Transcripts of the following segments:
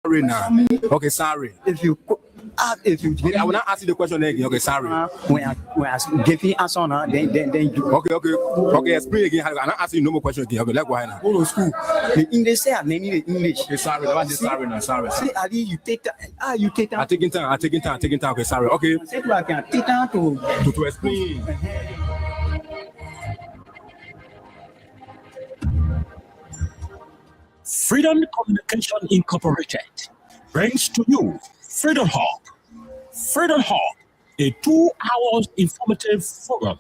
Sorry now. Okay, sorry. If you I will not ask you the question again. Okay, sorry. when I give you answer now, then you Okay. Explain again. I'm not asking you no more question again. Okay, let's go ahead now. go to school. The English say I name the English. Okay, sorry. That was sorry now. Sorry. See, Ali, you take that. You take that. I'm taking time. Okay, sorry. Okay. Say to I can take that to. To explain. Freedom Communication Incorporated brings to you Freedom Hub. Freedom Hub, a 2 hours informative forum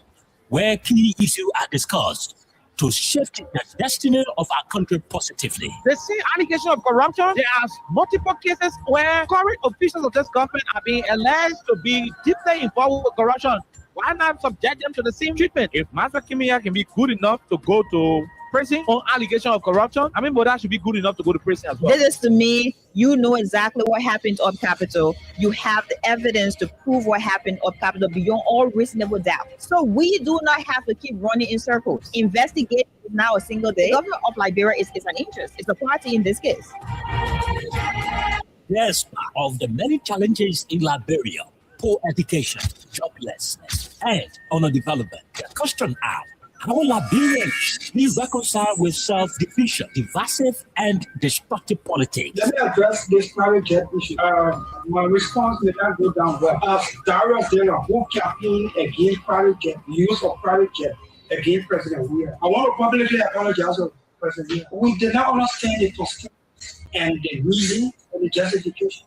where key issues are discussed to shift the destiny of our country positively. They see allegation of corruption. There are multiple cases where current officials of this government are being alleged to be deeply involved with corruption. Why not subject them to the same treatment? If Master Kimia can be good enough to go to prison on allegation of corruption, I mean, Boda should be good enough to go to prison as well. This is to me, you know exactly what happened up Capitol. You have the evidence to prove what happened up Capitol beyond all reasonable doubt. So we do not have to keep running in circles. Investigation is now a single day. The government of Liberia is an interest. It's a party in this case. Yes, of the many challenges in Liberia, poor education, joblessness, and underdevelopment, the question are, how will Liberians be reconciled with self-division, divisive, and destructive politics? Let me address this private jet issue. My response may not go down well. As Darius Dana, who campaigned against private jet, the use of private jet against President Weir, I want to publicly apologize to President Weir. We did not understand the constitution and the reason and the justification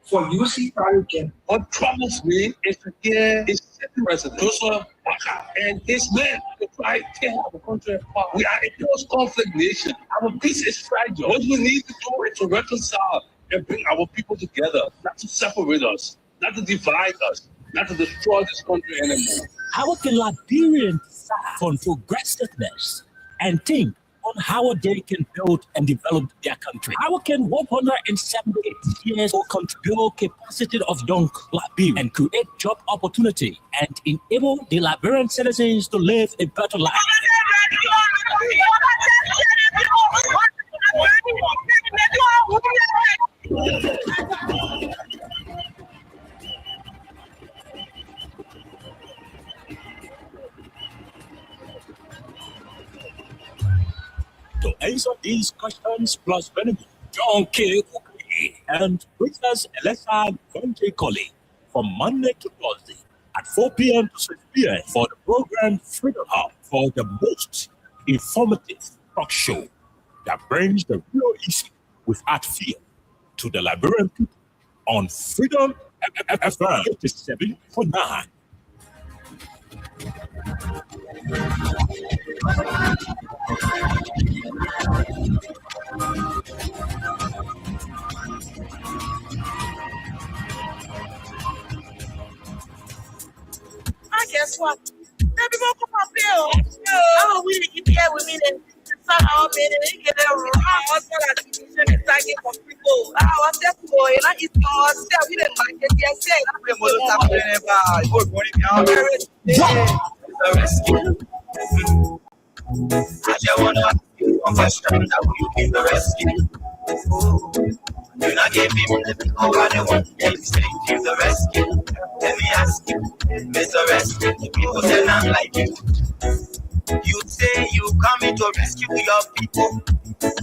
for using private jet. What troubles me is to hear his sitting president, Joshua Waka, and his men to try to tear our country apart. We are a post-conflict nation. Our peace is fragile. What we need to do is to reconcile and bring our people together, not to separate us, not to divide us, not to destroy this country anymore. How can Liberians decide on progressiveness and think on how they can build and develop their country? How can 178 years old country build capacity of young Liberians and create job opportunity and enable the Liberian citizens to live a better life? To answer these questions plus many more, John K. Oakley and Princess Elisa Vente Colley from Monday to Thursday at 4 p.m. to 6 p.m. for the program Freedom Hub, for the most informative talk show that brings the real issue without fear to the Liberian people on Freedom FM 87.9. Guess what? Let me go come up here. Oh, we keep here with me. Then somehow made it get a wrong. What's that? It's like for people. What's that boy? That is all. We didn't like it. Yes, say. I'm going to the rescue. I just want to ask you one question. How will you keep the rescue? You not give me money over the one day. Say keep the rescue. Let me ask you, Mr. Rescue, people say not like you. You say you coming to rescue your people.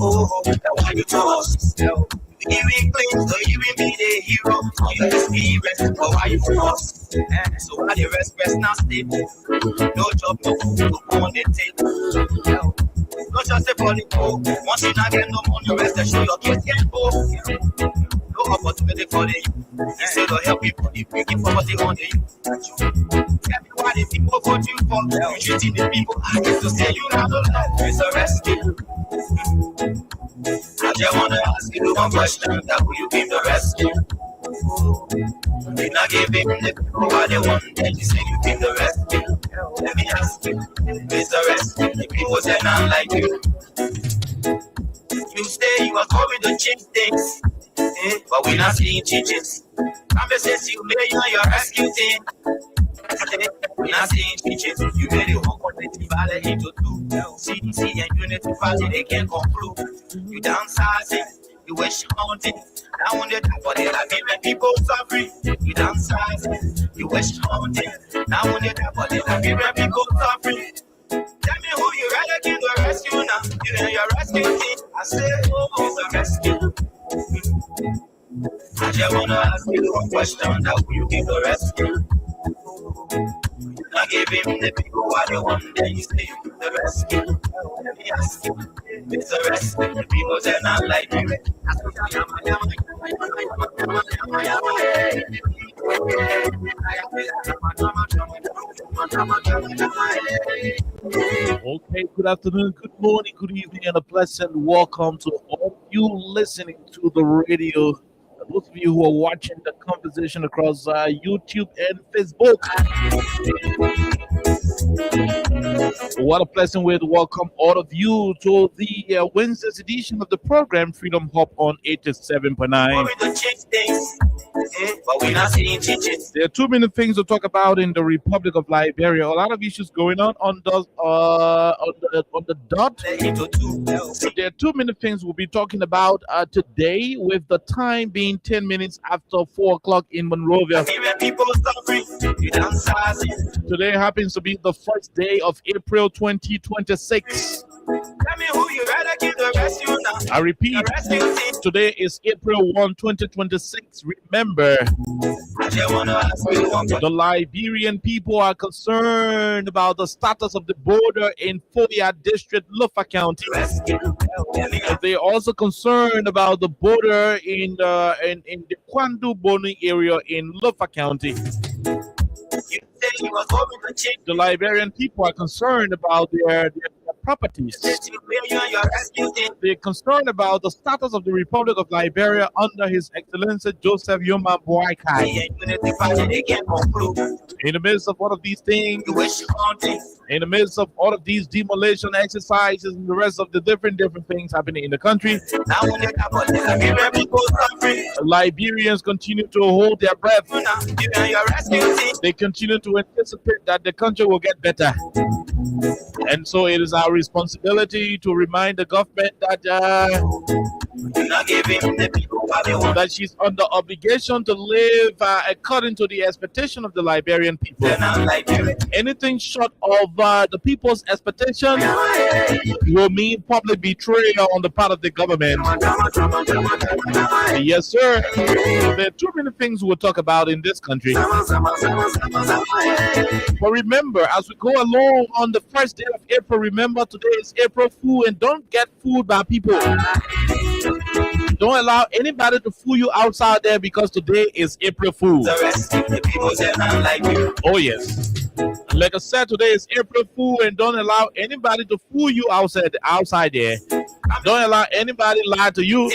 Oh, that's why you told us. You even claim so you will be the hero. You just be rescue, but why you force? So why the rest not stable? No job, no food, no on the table. No just a political. Once you not get no money, rest assured your kids can go. No opportunity for the youth. Instead of help people, you bring poverty on the youth. Tell me why the people vote you for. You treating the people. I get to say you not alive. It's a rescue. I just want to ask you one question. That will you give the rescue? You not giving the people what they want. Then you say you give the rescue. Let me ask you, Mr. Rescue. The people say not like you. You say you are coming to change things. But we're not seeing changes. Conversations you made on your rescue team. We're not seeing changes. You made it whole country valid into two. CDC and Unity Valley, they can't conclude. You downsizing, you were shouting. Now on the top of the line, when people suffering, you dance rising, you West Mountain. Now on the top of the line, when people suffering. Tell me who you rather give the rescue now. You know your rescue team. I say, oh, who's the rescue? I just wanna ask you one question. Now who you give the rescue? I give him the people what they want, then you say you give the rescue. Let me ask you, it's a rescue. The people say not like me. Okay, good afternoon, good morning, good evening, and a pleasant welcome to all of you listening to the radio. Those of you who are watching the conversation across YouTube and Facebook. What a pleasant way to welcome all of you to the Wednesday's edition of the program Freedom Hub on 87.9. There are too many things to talk about in the Republic of Liberia. A lot of issues going on the dot. There are too many things we'll be talking about today, with the time being 10 minutes after 4 o'clock in Monrovia. Today happens to be the first day of April 2026. I repeat, today is April 1, 2026. Remember, the Liberian people are concerned about the status of the border in Foya District, Lufa County. They are also concerned about the border in the Kwandu Boni area in Lufa County. The Liberian people are concerned about their properties. They're concerned about the status of the Republic of Liberia under His Excellency Joseph Yoma Boakai. In the midst of all of these things, in the midst of all of these demolition exercises and the rest of the different things happening in the country, Liberians continue to hold their breath. They continue to anticipate that the country will get better. And so it is our responsibility to remind the government that that she's under obligation to live according to the expectation of the Liberian people. Anything short of the people's expectation will mean public betrayal on the part of the government. Yes, sir. There are too many things we'll talk about in this country. But remember, as we go along on the first day of April, remember today is April Fool, and don't get fooled by people. Don't allow anybody to fool you outside there, because today is April Fool. Oh yes. Like I said, today is April Fool, and don't allow anybody to fool you outside there. Don't allow anybody lie to you.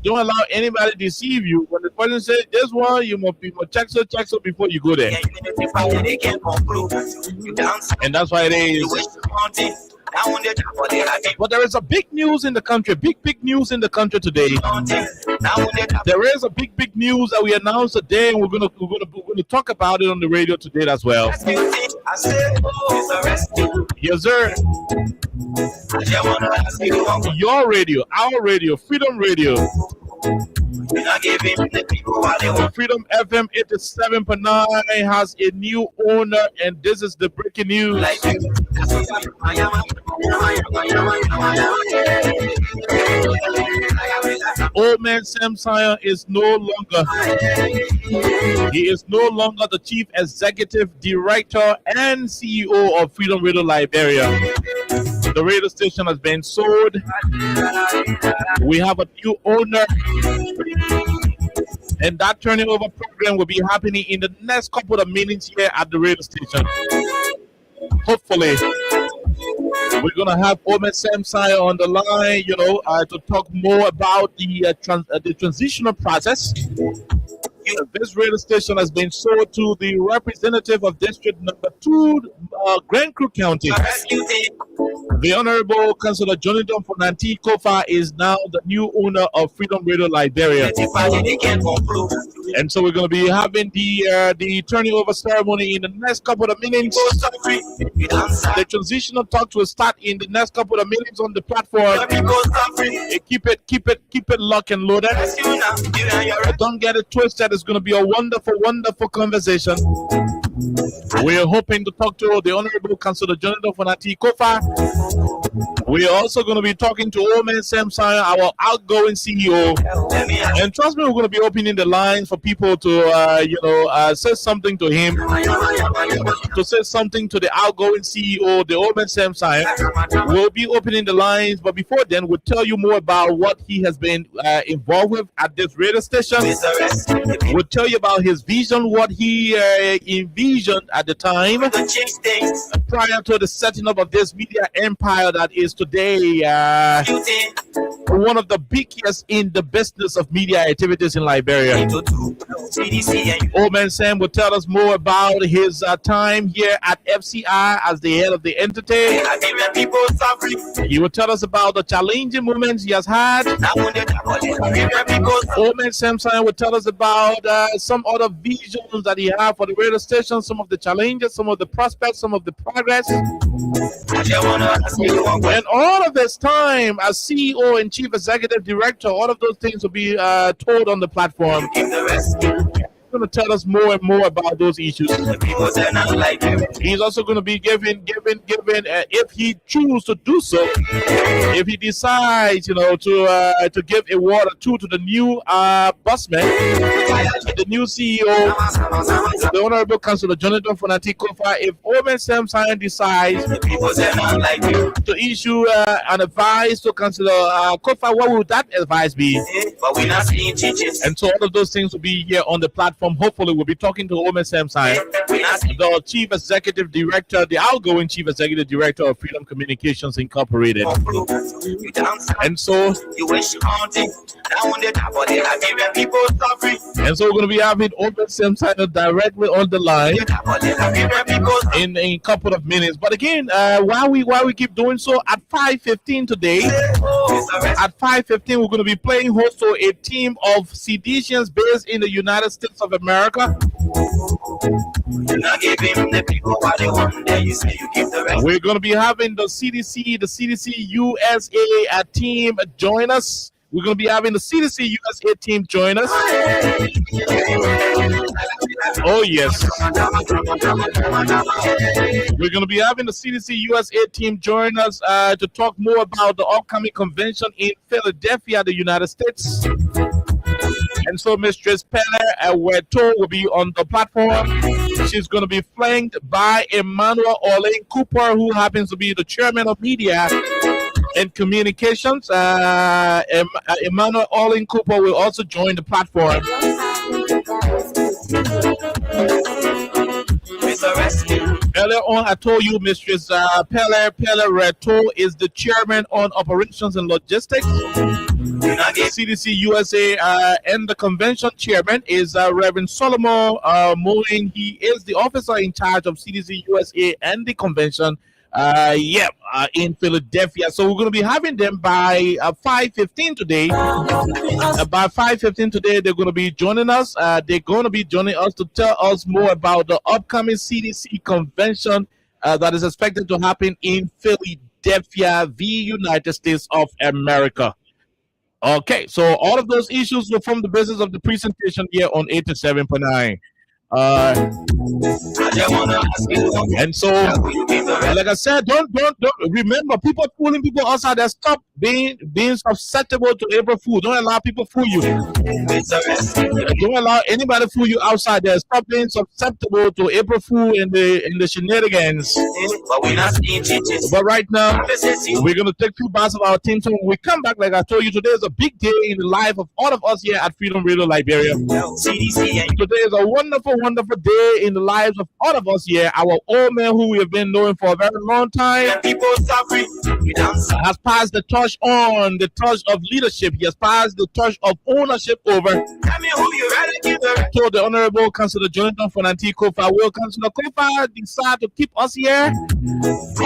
Don't allow anybody deceive you. When the person says this one, you must check so before you go there. And that's why it is. But there is a big news in the country, big news in the country today. There is a big news that we announced today, and we're gonna talk about it on the radio today as well. Yes, sir. Your radio, our radio, Freedom Radio. Freedom FM 87.9 has a new owner, and this is the breaking news. Old man Sam Sion is no longer the chief executive director and CEO of Freedom Radio Liberia. The radio station has been sold. We have a new owner, and that turning over program will be happening in the next couple of minutes here at the radio station. Hopefully, we're gonna have Omen Sam Sion on the line, to talk more about the transitional process. This radio station has been sold to the representative of District Number 2, Grand Crook County. The Honorable Councillor Jonathan Fonanti Kofa is now the new owner of Freedom Radio Liberia. And so we're going to be having the turning over ceremony in the next couple of minutes. The transitional talks will start in the next couple of minutes on the platform. Keep it locked and loaded. Don't get it twisted. It's going to be a wonderful, wonderful conversation. We're hoping to talk to the Honorable Councillor Jonathan Fonati Kofa. We're also going to be talking to Omen Samson, our outgoing CEO. And trust me, we're going to be opening the lines for people to, say something to him, to say something to the outgoing CEO, the Omen Samson. We'll be opening the lines, but before then, we'll tell you more about what he has been involved with at this radio station. We'll tell you about his vision, what he envisioned at the time prior to the setting up of this media empire that is today one of the biggest in the business of media activities in Liberia. Omen Sam will tell us more about his time here at FCI as the head of the entity. He will tell us about the challenging moments he has had. Omen Samson will tell us about some other visions that he has for the radio station, some of the challenges, some of the prospects, some of the progress. And all of this time as CEO and Chief Executive Director, all of those things will be told on the platform. Going to tell us more and more about those issues. He's also going to be giving if he chooses to do so, if he decides, to give a word or two to the new busman, the new CEO, the Honorable Councillor Jonathan Fonati Kofa. If Omen Samson decides to issue an advice to Councillor Kofa, what would that advice be? And so all of those things will be here on the platform. Hopefully, we'll be talking to Omen Samson, the Chief Executive Director, the outgoing Chief Executive Director of Freedom Communications Incorporated. And so we're going to be having Omen Samson directly on the line in a couple of minutes. But again, while we keep doing so, at 5:15 today, at 5:15, we're going to be playing host to a team of seditionists based in the United States of America. We're going to be having the CDC USA team join us. We're going to be having the CDC USA team join us. Oh, yes. We're going to be having the CDC USA team join us to talk more about the upcoming convention in Philadelphia, the United States. And so Mistress Pele Weto will be on the platform. She's going to be flanked by Emmanuel Orlin Cooper, who happens to be the chairman of media and communications. Emmanuel Orlin Cooper will also join the platform. Earlier on, I told you Mistress Pele Reto is the chairman on operations and logistics. CDC USA and the convention chairman is Reverend Solomon Moen. He is the officer in charge of CDC USA and the convention in Philadelphia. So we're going to be having them by 5:15 today. By 5:15 today, they're going to be joining us. They're going to be joining us to tell us more about the upcoming CDC convention that is expected to happen in Philadelphia, the United States of America. Okay, so all of those issues will form the basis of the presentation here on 87.9. And so, like I said, don't remember, people fooling people outside there. Stop being susceptible to April Fool. Don't allow people fool you. Don't allow anybody fool you outside there. Stop being susceptible to April Fool and the shenanigans. But right now, we're gonna take 2 bars of our team. So when we come back, like I told you, today is a big day in the life of all of us here at Freedom Radio Liberia. Today is a wonderful day in the lives of all of us here. Our old man, who we have been knowing for a very long time, has passed the torch on, the torch of leadership. He has passed the torch of ownership over to the Honorable Councillor Jonathan Fonati Kofa. Will Councillor Kofa decide to keep us here?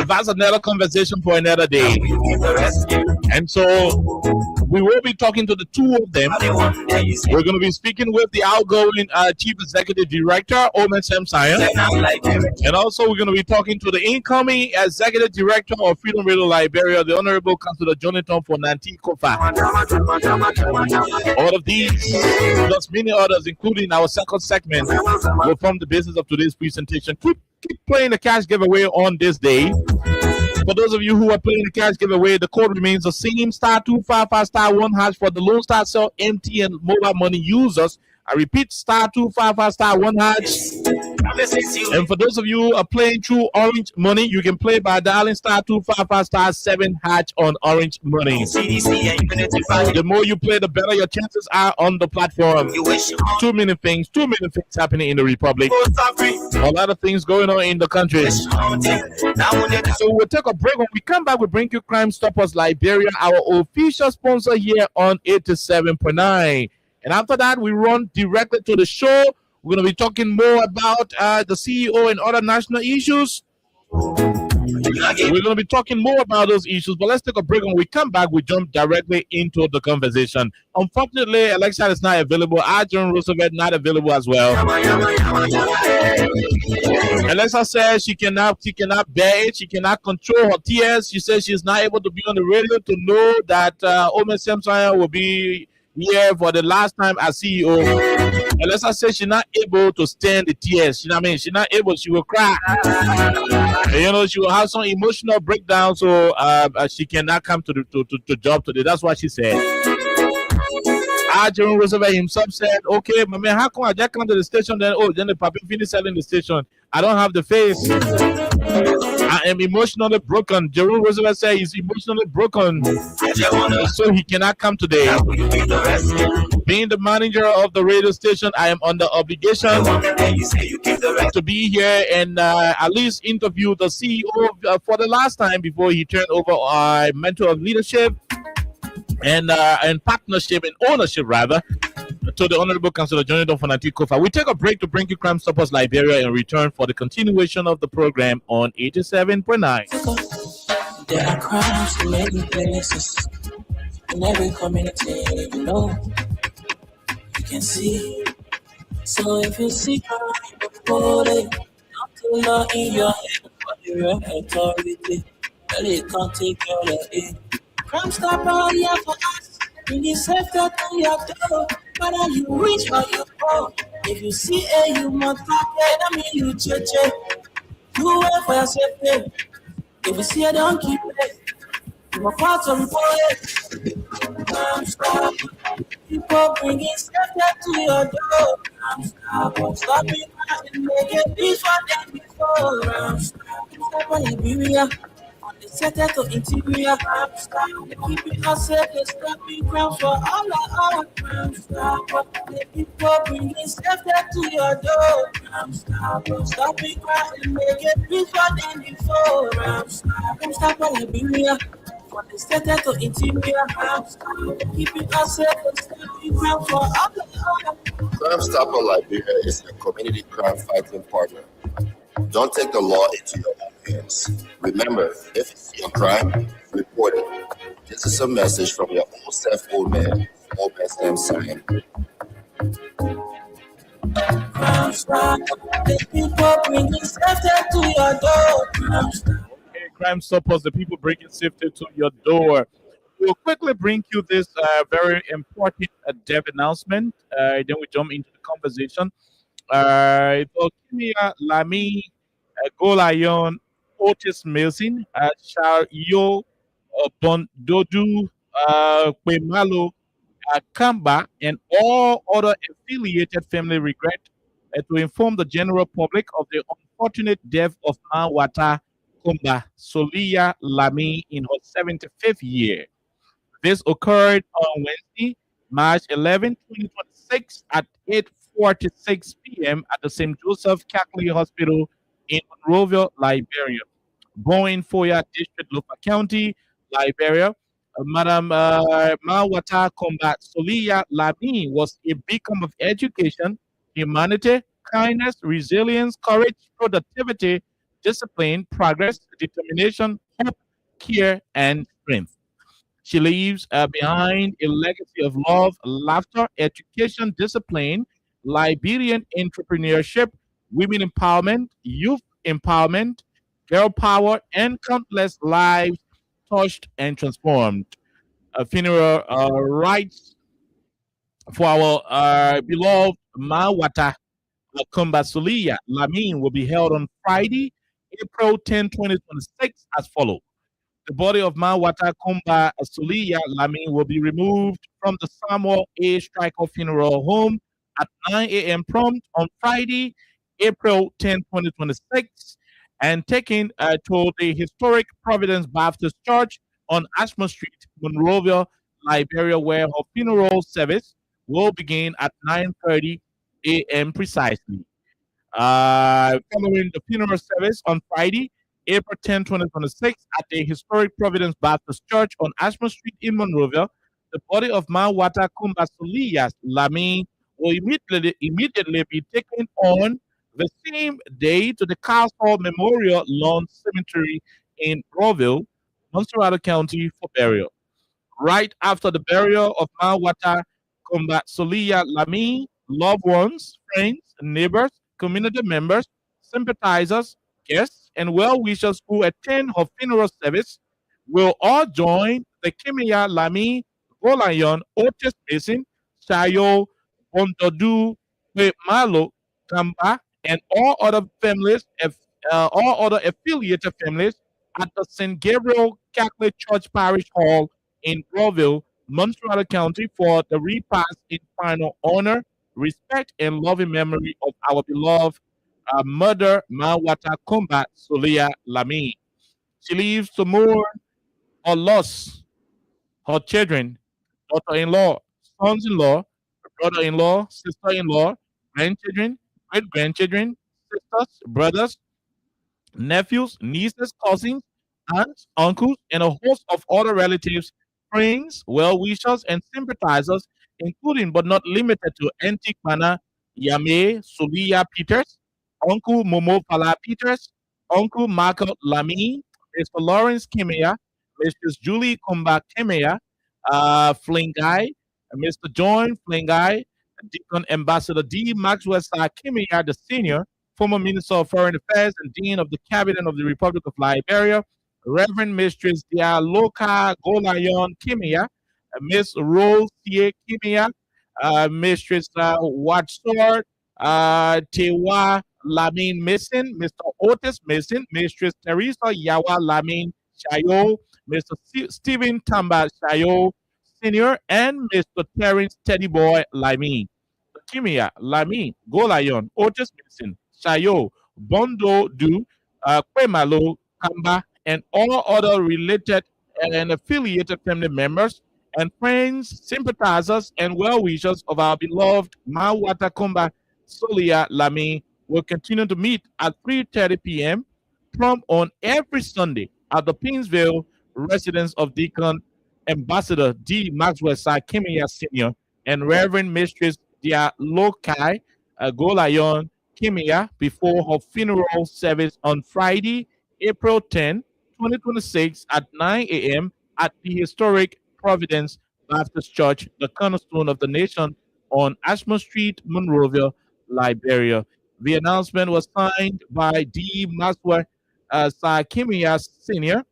That's another conversation for another day. And so we will be talking to the two of them. We're going to be speaking with the outgoing Chief Executive Director, Omen Semsaya. And also we're going to be talking to the incoming Executive Director of Freedom Radio Liberia, the Honorable Councillor Jonathan Fonanti Kofa. All of these, plus many others, including our second segment, will form the basis of today's presentation. Keep playing the cash giveaway on this day. For those of you who are playing the cash giveaway, the code remains the same: *255*1# for the Lone Star Cell, MTN mobile money users. I repeat, *255*1#. And for those of you who are playing through Orange Money, you can play by dialing *255*7# on Orange Money. The more you play, the better your chances are on the platform. Too many things happening in the Republic. A lot of things going on in the country. So we'll take a break. When we come back, we'll bring you Crime Stoppers Liberia, our official sponsor here on 87.9. And after that, we run directly to the show. We're going to be talking more about the CEO and other national issues. We're going to be talking more about those issues, but let's take a break. When we come back, we jump directly into the conversation. Unfortunately, Alexa is not available. John Roosevelt not available as well. Alexa says she cannot bear it. She cannot control her tears. She says she's not able to be on the radio to know that Omen Semsaya will be here for the last time as CEO. Alexa says she's not able to stand the tears. You know what I mean? She's not able. She will cry. And, she will have some emotional breakdown. So she cannot come to the job today. That's what she said. Jerome Roosevelt himself said, "Okay, my man, how come I just come to the station? Then the puppy finished selling the station. I don't have the face. I am emotionally broken." Jerome Roosevelt said he's emotionally broken, so he cannot come today. Being the manager of the radio station, I am under obligation to be here and at least interview the CEO for the last time before he turned over our mentor of leadership and partnership and ownership rather to the Honorable Councillor Jonathan Fonanti Kofa. We take a break to bring you Crime Stoppers Liberia in return for the continuation of the program on 87.9. There are crimes in many places, in every community, you can see. So if you see crime, report it. Not too long in your head, but your authority. Well, it can't take care of it. Crime Stopper here for us. Bring it safety to your door. Whether you reach or you go. If you see a human target, I mean you check. You wait for your safety. If you see a donkey play, you are part of report. Crime Stopper. People bringing safety to your door. Crime Stopper. Stop it and make it peace for them before. Crime Stopper Liberia. Set it to interior crime stop. Keep it safe, let's stop it crime for all crime stop. The people bringing safety to your door. Crime stop. Stop it crime and make it peace for them before. Crime stop Liberia. From the set it to interior crime stop. Keep it safe, let's stop it crime for all Crime Stopper Liberia is a community crime fighting partner. Don't take the law into your own hands. Remember, if you see a crime, report it. This is a message from your old self, old man Semsaya. Okay, Crime Stoppers, the people bringing safety to your door. We'll quickly bring you this very important dev announcement. Then we jump into the conversation. Kimia Lami Golayon Otis Milson Shayo Bondodu Kwemalo Kamba and all other affiliated family regret to inform the general public of the unfortunate death of Mawata Kumba Solia Lami in her 75th year. This occurred on Wednesday, March 11, 2026 at 8:46 p.m. at the St. Joseph Catholic Hospital in Monrovia, Liberia. Born in Foya District, Lofa County, Liberia, Madam Mawata Combat Solia Lami was a beacon of education, humanity, kindness, resilience, courage, productivity, discipline, progress, determination, hope, care, and strength. She leaves behind a legacy of love, laughter, education, discipline, Liberian entrepreneurship, women empowerment, youth empowerment, girl power, and countless lives touched and transformed. A funeral rites for our beloved Mawata Kumbasulia Lamin will be held on Friday, April 10, 2026, as follows. The body of Mawata Kumba Suliya Lamin will be removed from the Samuel A. Striker Funeral Home at 9 a.m. prompt on Friday, April 10, 2026, and taken to the historic Providence Baptist Church on Ashmore Street, Monrovia, Liberia, where her funeral service will begin at 9:30 a.m. precisely. Following the funeral service on Friday, April 10, 2026, at the historic Providence Baptist Church on Ashmore Street in Monrovia, the body of Mawata Kumbasuliya Lamin will immediately be taken on the same day to the Castle Memorial Lawn Cemetery in Groville, Montserrat County, for burial. Right after the burial of Mawata Kumbasuliya Lamin, loved ones, friends, neighbors, community members, sympathizers, guests, and well-wishers who attend her funeral service will all join the Kimia Lami, Golayon, Otis Mason, Shayo, Bondodu, Malo, Kamba, and all other families, all other affiliated families at the St. Gabriel Catholic Church Parish Hall in Groville, Montserrat County, for the repast in final honor, respect, and loving memory of our beloved mother Mawata Kumba Suliya Lami. She leaves to mourn her loss, her children, daughter-in-law, sons-in-law, brother-in-law, sister-in-law, grandchildren, great-grandchildren, sisters, brothers, nephews, nieces, cousins, aunts, uncles, and a host of other relatives, friends, well-wishers, and sympathizers, including but not limited to Auntie Mana Yame Suliya Peters, Uncle Momo Pala Peters, Uncle Marco Lamy, Mr. Lawrence Kimia, Mrs. Julie Kumba Kimia, Flingai, Mr. John Flingai, Deacon Ambassador D. Maxwell Kimia, the Senior, former Minister of Foreign Affairs and Dean of the Cabinet of the Republic of Liberia, Reverend Mistress Dialoka Golayon Kimia, Miss Rose Tie Kimia, Mistress Watsor Tewa Lamin Mason, Mr. Otis Mason, Mistress Teresa Yawa Lamin Shayo, Mr. Stephen Tamba Shayo Senior, and Mr. Terence Teddy Boy Lamin. Kimia, Lamin, Golayon, Otis Mason, Shayo, Bondo Du, Kwemalo, Kamba, and all other related and affiliated family members and friends, sympathizers, and well-wishers of our beloved Mawata Kumba Suliya Lami will continue to meet at 3:30 p.m. prompt on every Sunday at the Pinsville residence of Deacon Ambassador D. Maxwell Kimia Sr. and Reverend Mistress Dia Lokai Golayon Kimia before her funeral service on Friday, April 10, 2026 at 9 a.m. at the historic Providence Baptist Church, the cornerstone of the nation, on Ashmore Street, Monrovia, Liberia. The announcement was signed by D. Maxwell Kimia Sr.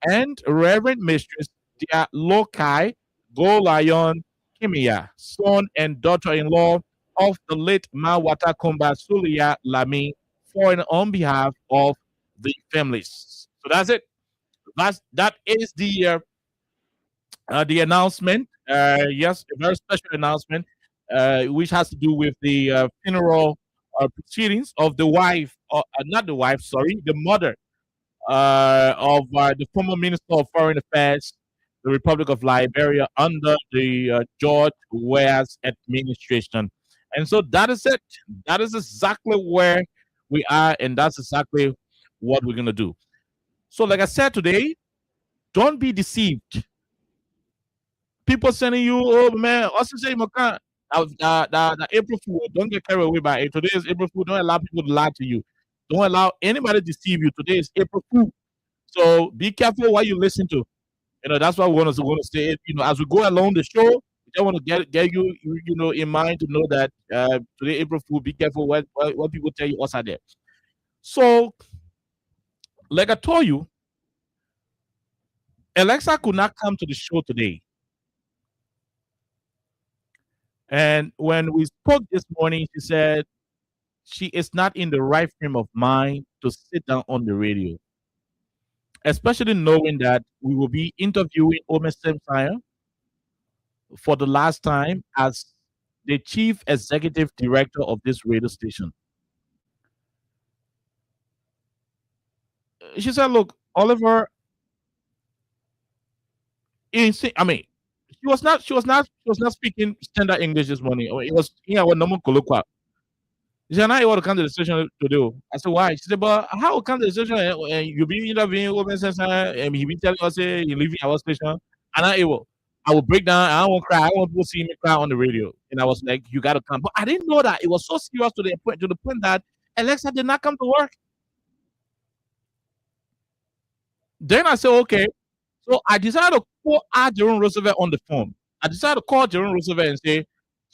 and Reverend Mistress Dia Lokai Golayon Kimia, son and daughter-in-law of the late Mawata Kumba Suliya Lami, for and on behalf of the families. So that's it. That is the announcement. Yes, a very special announcement, which has to do with the funeral proceedings of the wife, not the wife, sorry, the mother of the former Minister of Foreign Affairs, the Republic of Liberia, under the George Ware's administration. And so that is it. That is exactly where we are, and that's exactly what we're going to do. So, like I said today, don't be deceived. People sending you, oh man, also say the April Fool. Don't get carried away by it. Today is April Fool. Don't allow people to lie to you. Don't allow anybody to deceive you. Today is April Fool. So be careful what you listen to. That's why we want to say it. As we go along the show, we just want to get you in mind to know that today, April Fool, be careful what people tell you outside there. So, like I told you, Alexa could not come to the show today. And when we spoke this morning, she said she is not in the right frame of mind to sit down on the radio, especially knowing that we will be interviewing Omer Semsaya for the last time as the chief executive director of this radio station. She said, "Look, Oliver, she was not speaking standard English this morning. It was our normal colloquial. She said, "Now you want to come to the station to do." I said, "Why?" She said, "But how come to the station and you be interviewing Omer Semsaya and he be telling us you leaving our station?" And I will break down. I won't cry. I want people to see me cry on the radio. And I was like, "You got to come." But I didn't know that it was so serious to the point that Alexa did not come to work. Then I said, "Okay." So I decided to call Jerome Roosevelt on the phone. I decided to call Jerome Roosevelt and say,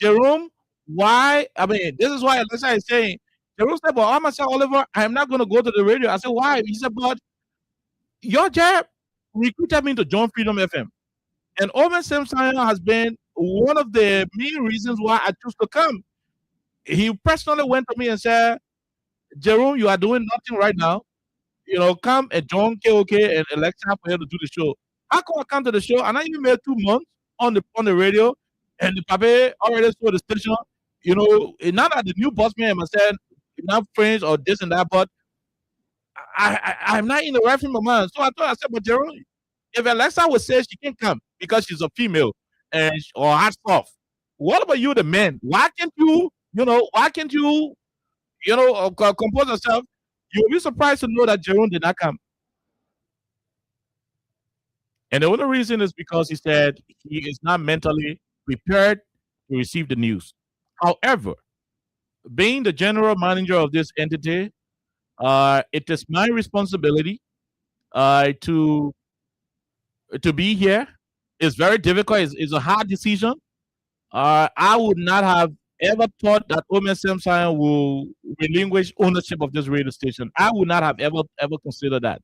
"Jerome, why? This is why Alexa is saying." Jerome said, "But I'm going to say, Oliver, I'm not going to go to the radio." I said, "Why?" He said, "But your job recruited me to join Freedom FM. And Omer Semsaya has been one of the main reasons why I chose to come." He personally went to me and said, "Jerome, you are doing nothing right now. Come and join KOK and Alexa for you to do the show." How come I come to the show? And I even made 2 months on the radio, and the Pape already saw the station. Not that the new boss man said enough friends or this and that, but I'm not in the right frame of mind. So I said, "But Jerome, if Alexa would say she can't come because she's a female or hot stuff, what about you, the man? Why can't you, compose yourself?" You'll be surprised to know that Jerome did not come. And the only reason is because he said he is not mentally prepared to receive the news. However, being the general manager of this entity, it is my responsibility to be here. It's very difficult. It's a hard decision. I would not have ever thought that Omer Semsaya will relinquish ownership of this radio station. I would not have ever considered that.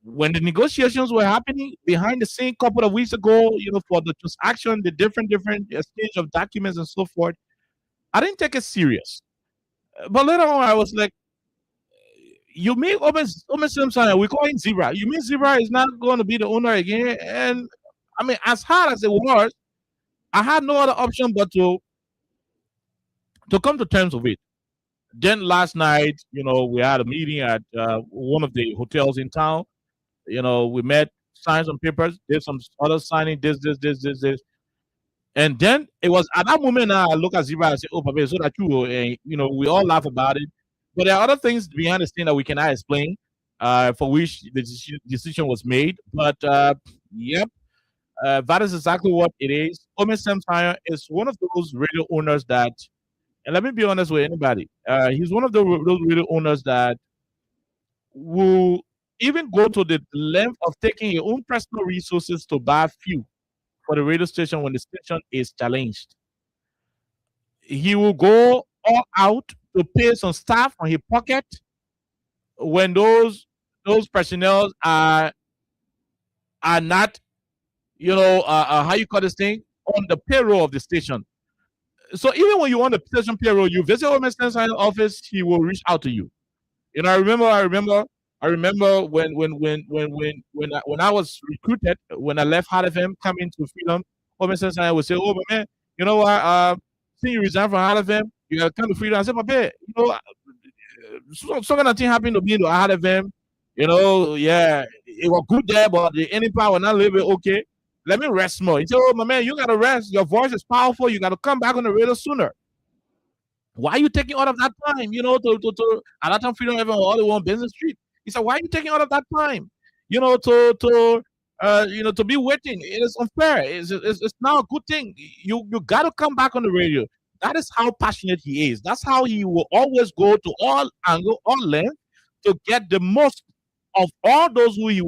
When the negotiations were happening behind the scene a couple of weeks ago, for the transaction, the different exchange of documents and so forth, I didn't take it serious. But later on, I was like, "You mean Omer Semsaya? We call him Zebra. You mean Zebra is not going to be the owner again?" And as hard as it was, I had no other option but to come to terms with it. Then last night, we had a meeting at one of the hotels in town. We met, signed some papers, did some other signing, this. And then it was at that moment I look at Zebra and say, "Oh, Papa, so that we all laugh about it." But there are other things behind the scene that we cannot explain, for which the decision was made. But yep. That is exactly what it is. Omer Semsaya is one of those radio owners that, and let me be honest with anybody, he's one of those radio owners that will even go to the length of taking your own personal resources to buy fuel for the radio station when the station is challenged. He will go all out to pay some staff from his pocket when those personnel are not, how you call this thing, on the payroll of the station. So even when you want the station payroll, you visit Omer Semsaya's office, he will reach out to you. I remember when I was recruited, when I left Hard FM, coming to Freedom, Omer Semsaya would say, "Oh, but man, you know what? Since you resigned from Hard FM, you gotta come to Freedom." I said, "Papa, so kind of thing happened to me to Hard FM. Yeah, it was good there, but the any power not a little bit okay. Let me rest more." He said, "Oh, my man, you gotta rest. Your voice is powerful. You gotta come back on the radio sooner. Why are you taking all of that time? To at that time Freedom FM all the one Business Street." He said, "Why are you taking all of that time? To be waiting. It is unfair. It's not a good thing. You gotta come back on the radio." That is how passionate he is. That's how he will always go to all angle, all length to get the most of all those who he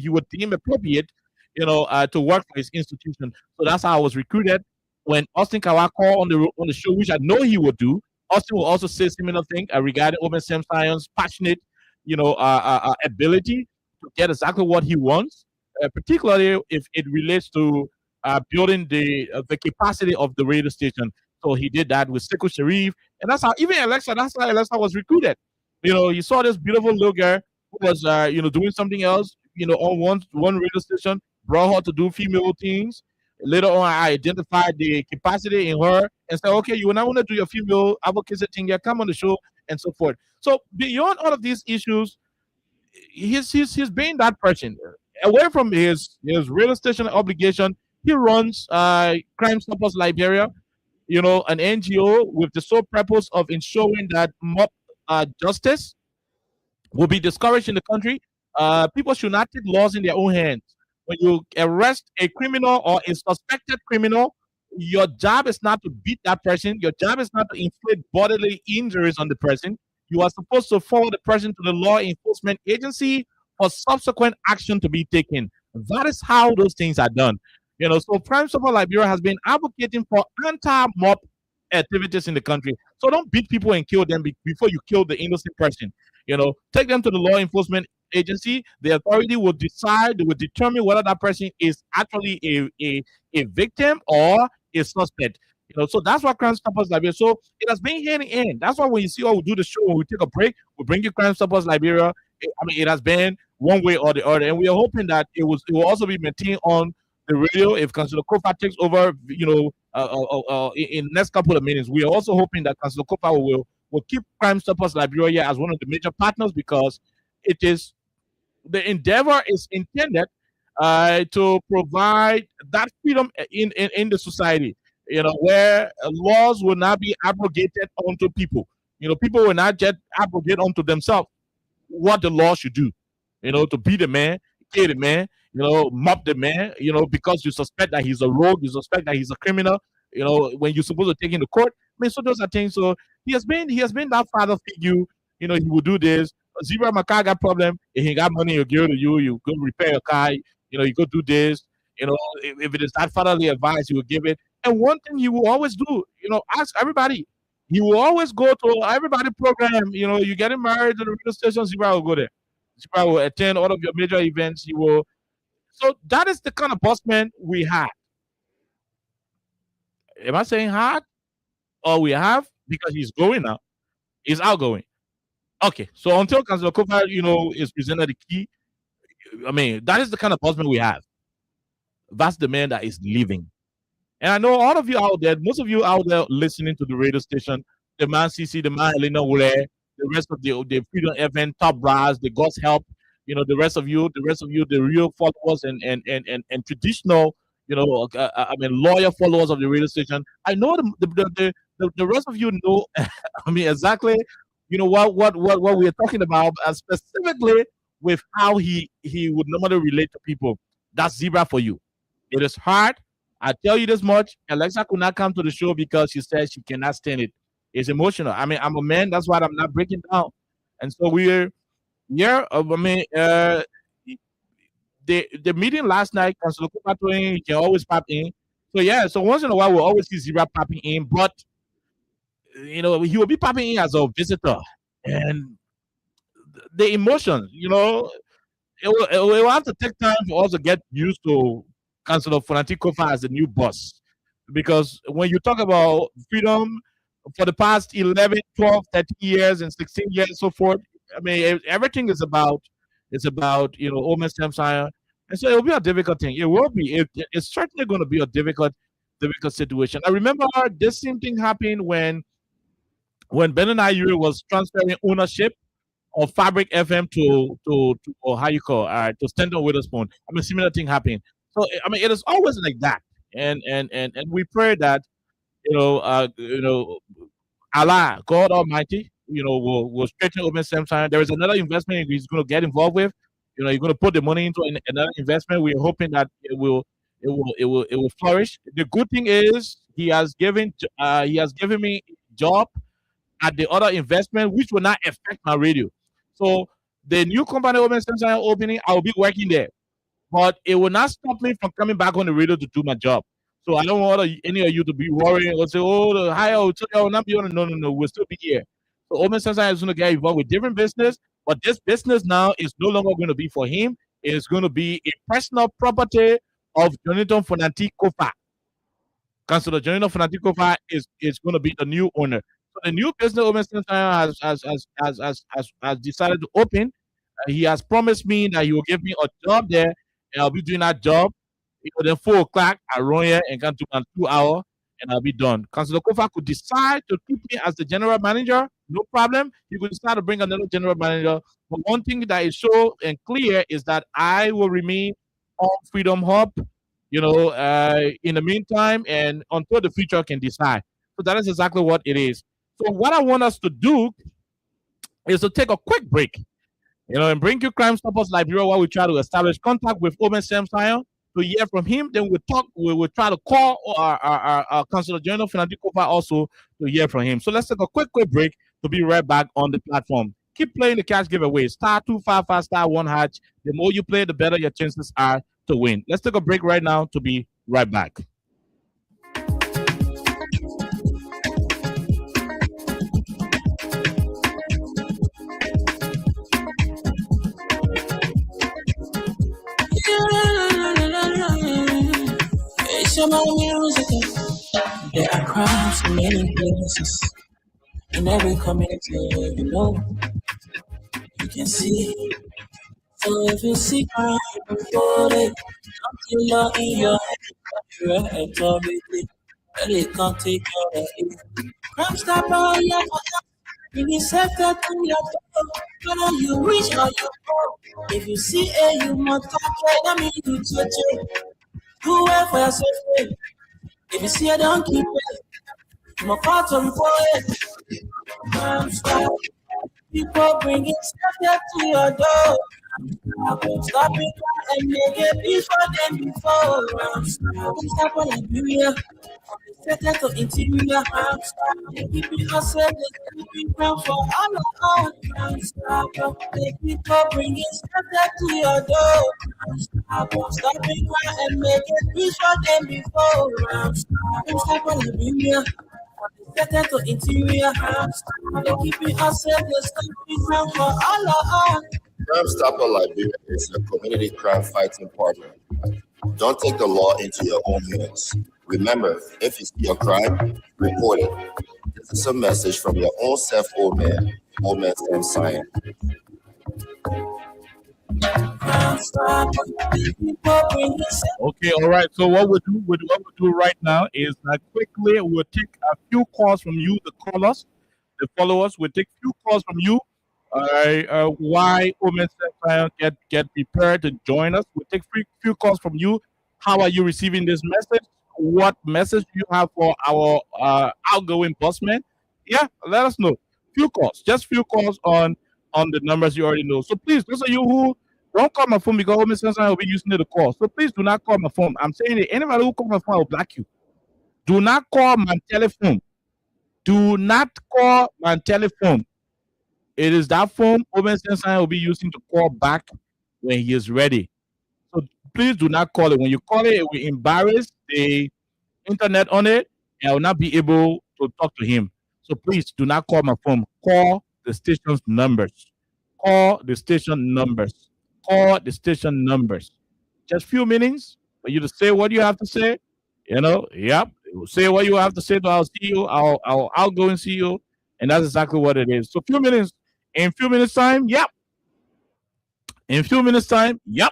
would deem appropriate, to work for his institution. So that's how I was recruited. When Austin Kawako on the show, which I know he would do, Austin will also say similar thing regarding Open Sam Science passionate, ability to get exactly what he wants, particularly if it relates to building the capacity of the radio station. So he did that with Sekou Sharif, and that's how Alexa was recruited. You saw this beautiful little girl who was doing something else, on one radio station, brought her to do female things. Later on, I identified the capacity in her and said, okay, you now want to do your female advocacy thing, yeah, come on the show, and so forth. So beyond all of these issues, he's being that person. Away from his radio station obligation, he runs Crime Stoppers Liberia, an NGO with the sole purpose of ensuring that mob justice will be discouraged in the country. People should not take laws in their own hands. When you arrest a criminal or a suspected criminal, your job is not to beat that person. Your job is not to inflict bodily injuries on the person. You are supposed to follow the person to the law enforcement agency for subsequent action to be taken. That is how those things are done. So Crime Stopper Liberia has been advocating for anti-mob activities in the country. So don't beat people and kill them before you kill the innocent person. Take them to the law enforcement agency. The authority will determine whether that person is actually a victim or a suspect. So that's what Crime Stoppers Liberia. So it has been hand in hand. That's why when you see we do the show, when we take a break, we bring you Crime Stoppers Liberia. It has been one way or the other, and we are hoping that it will also be maintained on the radio if Councillor Kofa takes over. In the next couple of minutes, we are also hoping that Councillor Kofa will keep Crime Stoppers Liberia as one of the major partners, because the endeavor is intended to provide that freedom in the society, where laws will not be abrogated onto people. People will not just abrogate onto themselves what the law should do, to beat a man, kill the man, mob the man, because you suspect that he's a rogue, you suspect that he's a criminal, when you're supposed to take him to court. So those are things. So he has been that father figure. He will do this. Zebra my car got problem. If he got money, he'll give it to you. You go repair your car. You go do this. If it is that fatherly advice, he will give it. And one thing he will always do, ask everybody. He will always go to everybody program. You getting married to the radio station, Zebra will go there. Zebra will attend all of your major events. He will. So that is the kind of bossman we have. Am I saying hard? Or we have? Because he's going now. He's outgoing. Okay, so until Councillor Kofa, is presented the key, that is the kind of bossman we have. That's the man that is leaving. And I know all of you out there, most of you out there listening to the radio station, the man CC, the man Elena Wule, the rest of the Freedom FM, Top Brass, the God's Help, the rest of you, the real followers and traditional, loyal followers of the radio station. I know the rest of you know, exactly. What we are talking about, specifically with how he would normally relate to people. That's Zebra for you. It is hard. I tell you this much. Alexa could not come to the show because she said she cannot stand it. It's emotional. I'm a man. That's why I'm not breaking down. And so we're here. The meeting last night, Councillor Cooper he can always pop in. So once in a while we'll always see Zebra popping in, but he will be popping in as a visitor, and the emotions, it will have to take time for us to get used to Councillor Fonati Kofa as the new boss, because when you talk about freedom for the past 11, 12, 13 years and 16 years, so forth, everything is about Omen Samsaya, and so it will be a difficult thing. It will be. It's certainly going to be a difficult situation. I remember this same thing happened when Ben and Ayuri was transferring ownership of Fabric FM to Stanton Witherspoon. Similar thing happened. So it is always like that, and we pray that Allah, God Almighty, will straighten Open Samsung. There is another investment he's going to get involved with. You're going to put the money into another investment. We're hoping that it will flourish. The good thing is he has given me job at the other investment, which will not affect my radio. So the new company opening, I will be working there. But it will not stop me from coming back on the radio to do my job. So I don't want any of you to be worrying or say, oh, the higher will not be on. No, we'll still be here. So Omen Sunshine is going to get involved with different business, but this business now is no longer going to be for him. It is going to be a personal property of Jonathan Fonanti Kofa. Councilor Jonathan Fonanti Kofa is going to be the new owner. So the new business Omen Sunshine has decided to open. He has promised me that he will give me a job there, and I'll be doing that job. Then 4 o'clock, I run here and can do an 2 hour, and I'll be done. Councilor Kofa could decide to keep me as the general manager, no problem. He could decide to bring another general manager. But one thing that is sure and clear is that I will remain on Freedom Hub, in the meantime, and until the future can decide. So that is exactly what it is. So what I want us to do is to take a quick break, and bring you Crime Stoppers Liberia while we try to establish contact with Omen Sunshine to hear from him. Then we will try to call our Councilor General Fonanti Kofa also to hear from him. So let's take a quick break to be right back on the platform. Keep playing the cash giveaway. *255 *1#. The more you play, the better your chances are to win. Let's take a break right now to be right back. There are crimes in many places, in every community, you can see. So if you see crime, report it. Until you're in your head, authority, really can't take care of it. Crime Stopper, yeah, you set that to your door, whether you reach or you go. If you see a you must touch it, that means you touch it. Do it for yourself. If you see a don't keep it. I'm a part of it. Crime Stop. People bringing stuff to your door. Stop it and make it before. Stop on Liberia. Settle to interior. Keep it yourself. Keep it ground for all of us. People bringing stuff to your door. Stop it and make it before. Stop on Liberia. Settle to interior. Keep it yourself. Keep it ground for all of us. Crime Stopper Liberia is a community crime fighting partner. Don't take the law into your own hands. Remember, if you see a crime, report it. This is a message from your own self, Omen Sunshine. Okay, all right. So what we'll do right now is quickly we'll take a few calls from you, the callers, the followers. We'll take a few calls from you. Why Omen Sunshine get prepared to join us. We'll take a few calls from you. How are you receiving this message? What message do you have for our outgoing bossman? Yeah, let us know. Few calls, just few calls on the numbers you already know. So please, those of you who don't call my phone because Omen Sunshine will be using it to call. So please do not call my phone. I'm saying that anybody who calls my phone, I will block you. Do not call my telephone. Do not call my telephone. It is that phone Omen Sunshine will be using to call back when he is ready. So please do not call it. When you call it, it will embarrass the internet on it, and I will not be able to talk to him. So please do not call my phone. Call the station's numbers. Call the station numbers. Call the station numbers. Just few minutes for you to say what you have to say. Yep. Say what you have to say to our CEO, our outgoing CEO, and that's exactly what it is. So few minutes. In few minutes time, yep. In few minutes time, yep.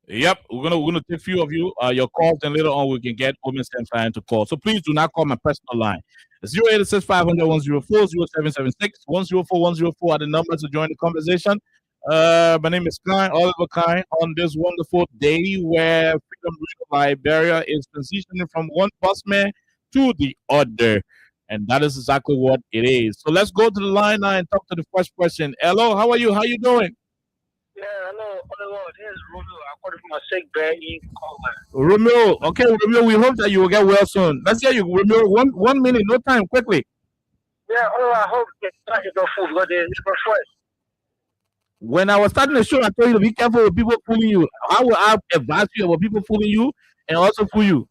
Yep. We're gonna take a few of you your calls, and later on we can get Omen Sunshine to call. So please do not call my personal line. 086 500 104 0776 104 104 are the numbers to join the conversation. My name is Oliver Kine, on this wonderful day where Freedom Liberia is transitioning from one bossman to the other. And that is exactly what it is. So let's go to the line now and talk to the first person. Hello, how are you? How you doing? Yeah, hello. This is Romeo. I'm calling from a sick bed in Colman. Romeo, okay, Romeo, we hope that you will get well soon. Let's hear you, Romeo. One minute, no time, quickly. Yeah, I hope you get your food because it's for fresh. When I was starting the show, I told you to be careful with people fooling you. How will I advise you about people fooling you and also fool you?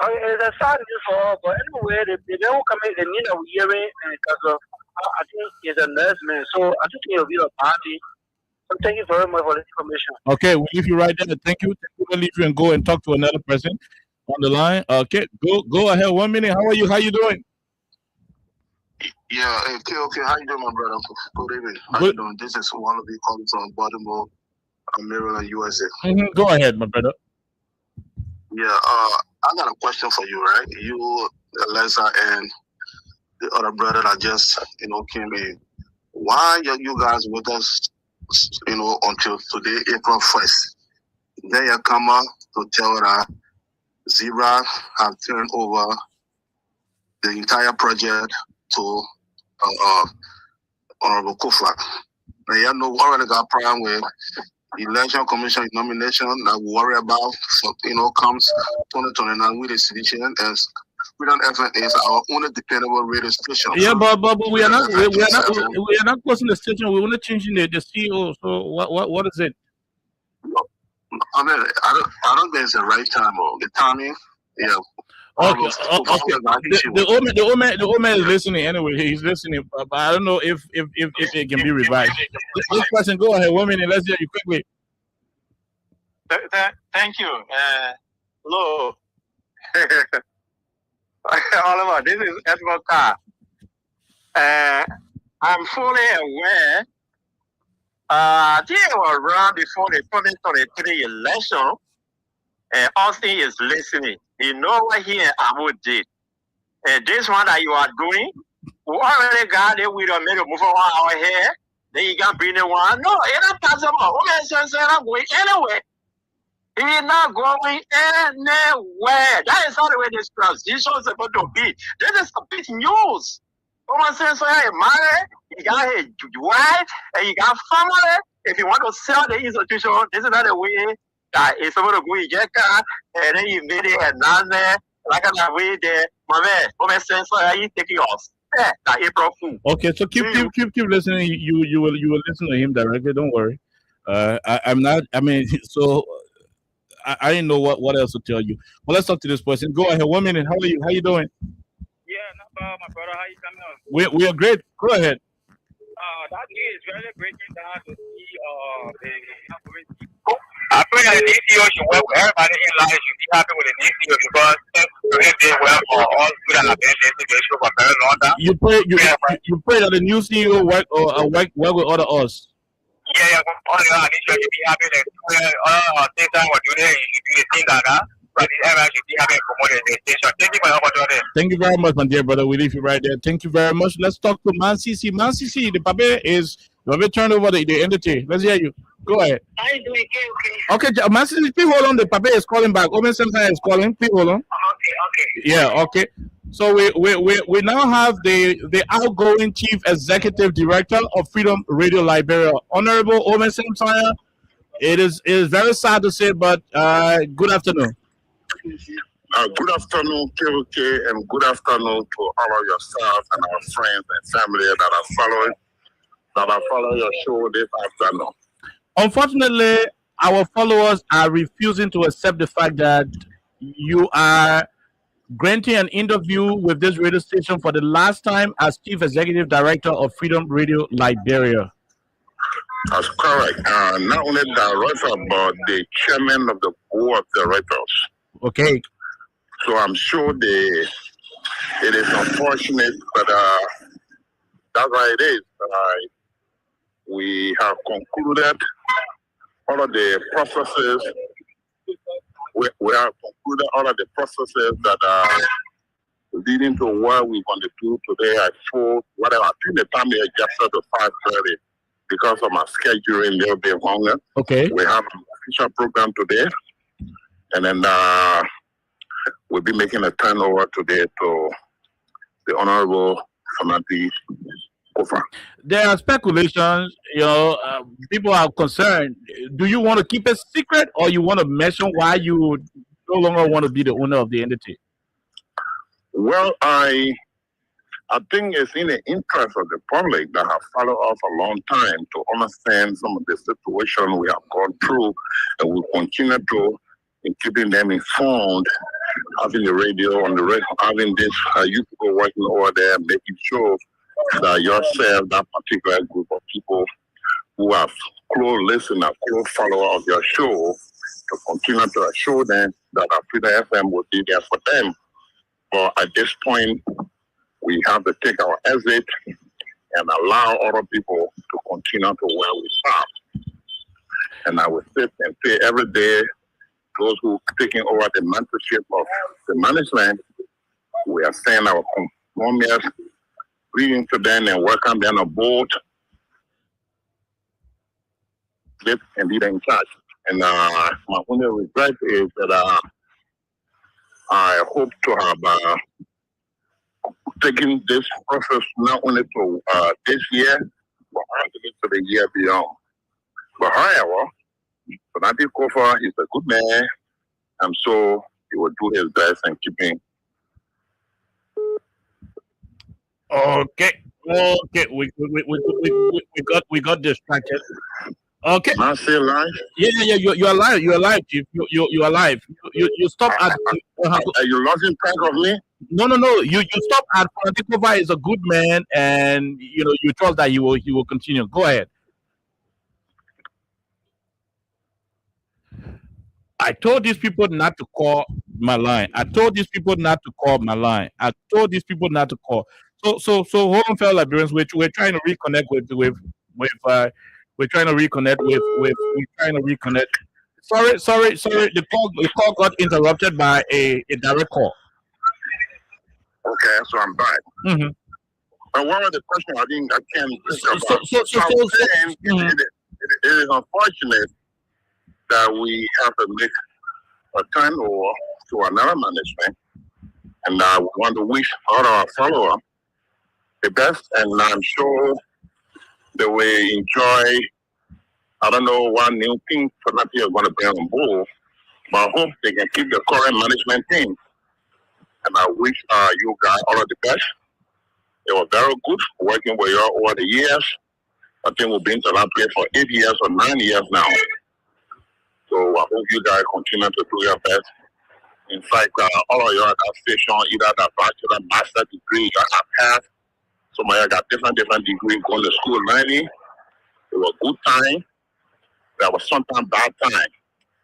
It's a sad news for all, but anyway, they don't come in the need of hearing because of I think it's a nurse man. So I just think it'll be a party. So thank you very much for the information. Okay, we'll leave you right there. Thank you. We'll leave you and go and talk to another person on the line. Okay, go ahead. 1 minute. How are you? How you doing? Yeah, okay. How you doing, my brother? Good evening. How you doing? This is one of you calling from Baltimore, Maryland, USA. Go ahead, my brother. Yeah, I got a question for you, right? You, Alexa, and the other brother that just, came in. Why are you guys with us, until today, April 1st? Then you come out to tell that Zebra have turned over the entire project to Honorable Kufa. Now, you know, already got problem with election commission nomination that we worry about, comes 2029 with the sedition, and Freedom FM is our only dependable radio station. Yeah, but we are not closing the station. We want to change the CEO. So what is it? I mean, I don't think it's the right time or the timing. Yeah. Okay. The old man is listening anyway. He's listening, but I don't know if it can be revised. This person, go ahead. 1 minute. Let's hear you quickly. Thank you. Hello. Oliver, this is Edward Carr. I'm fully aware. I think it was around before the 2023 election. Austin is listening. You know what he and Abu did. This one that you are doing, we already got it. We don't make a move on our hair. Then you can bring the one. No, it's not possible. Okay, not going anywhere. He's not going anywhere. That is not the way this transition is supposed to be. This is a big news. Someone says, so you're married, you got a wife, and you got family. If you want to sell the institution, this is not the way that it's supposed to go in your car, and then you made it and not there. Like that way there, my man says, so you take yours. That April Fool. Okay, so keep listening. You will listen to him directly. Don't worry. I'm not. I mean, so I didn't know what else to tell you. Well, let's talk to this person. Go ahead. 1 minute. How are you? How you doing? Yeah, not bad, my brother. How you coming on? We are great. Go ahead. That is really breaking down to see I pray that the DCO should work with everybody in life. Should be happy with the DCO because they did well for all people that have been in the issue for a very long time. You pray that the new CEO work with other us. Yeah. Only I need you to be happy that things that we're doing, you do the thing like that. But everyone should be happy and promote the station. Thank you for helping us. Thank you very much, my dear brother. We leave you right there. Thank you very much. Let's talk to Man CC. Man CC, the Pape is turned over the entity. Let's hear you. Go ahead. How you doing? Okay, Man CC, please hold on. The Pape is calling back. Omen Samson is calling. Please hold on. Okay. Yeah, okay. So we now have the outgoing Chief Executive Director of Freedom Radio Liberia, Honorable Omen Samson. It is very sad to say, but good afternoon. Good afternoon, KOK, and good afternoon to all of your staff and our friends and family that are following your show this afternoon. Unfortunately, our followers are refusing to accept the fact that you are granting an interview with this radio station for the last time as Chief Executive Director of Freedom Radio Liberia. That's correct. Not only director, but the chairman of the board of directors. Okay. So I'm sure it is unfortunate, but that's why it is. We have concluded all of the processes. We have concluded all of the processes that are leading to what we want to do today at 4, whatever. I think the time is just at 5:30 because of my scheduling a little bit longer. Okay. We have an official program today, and then we'll be making a turnover today to the Honorable Samantha Kufa. There are speculations, people are concerned. Do you want to keep it secret or you want to mention why you no longer want to be the owner of the entity? Well, I think it's in the interest of the public that have followed us a long time to understand some of the situation we have gone through, and we continue to in keeping them informed, having the radio on the radio, having this you people working over there, making sure that yourself, that particular group of people who have close listener, close follower of your show, to continue to assure them that Africa FM will be there for them. But at this point, we have to take our exit and allow other people to continue to where we start. And I will sit and say every day, those who are taking over the mentorship of the management, we are saying our conformists, reading to them and welcome them aboard. Live and lead in charge. And my only regret is that I hope to have taken this process not only to this year, but actually to the year beyond. But however, Fanatic Kofa is a good man, and so he will do his best in keeping. Okay, we got distracted. Okay. Am I still live? Yeah, you're alive. You're alive, Chief. You're alive. You stop at. Are you losing track of me? No. You stop at Fanatic Kofa is a good man, and you trust that he will continue. Go ahead. I told these people not to call my line. I told these people not to call. So Home Fell Liberians, we're trying to reconnect with we're trying to reconnect. Sorry. The call got interrupted by a direct call. Okay, so I'm back. Mm-hmm. But one of the questions I can't it is unfortunate that we have to make a turnover to another management, and I want to wish all our followers the best, and I'm sure they will enjoy. I don't know what new thing Fanatic are going to bring on board, but I hope they can keep the current management team. And I wish you guys all of the best. It was very good working with you over the years. I think we've been to that place for 8 years or 9 years now. So I hope you guys continue to do your best. In fact, all of you at that station, either that bachelor, master degree, you have passed. Some of you got different degrees going to school learning. It was good time. There was sometimes bad time.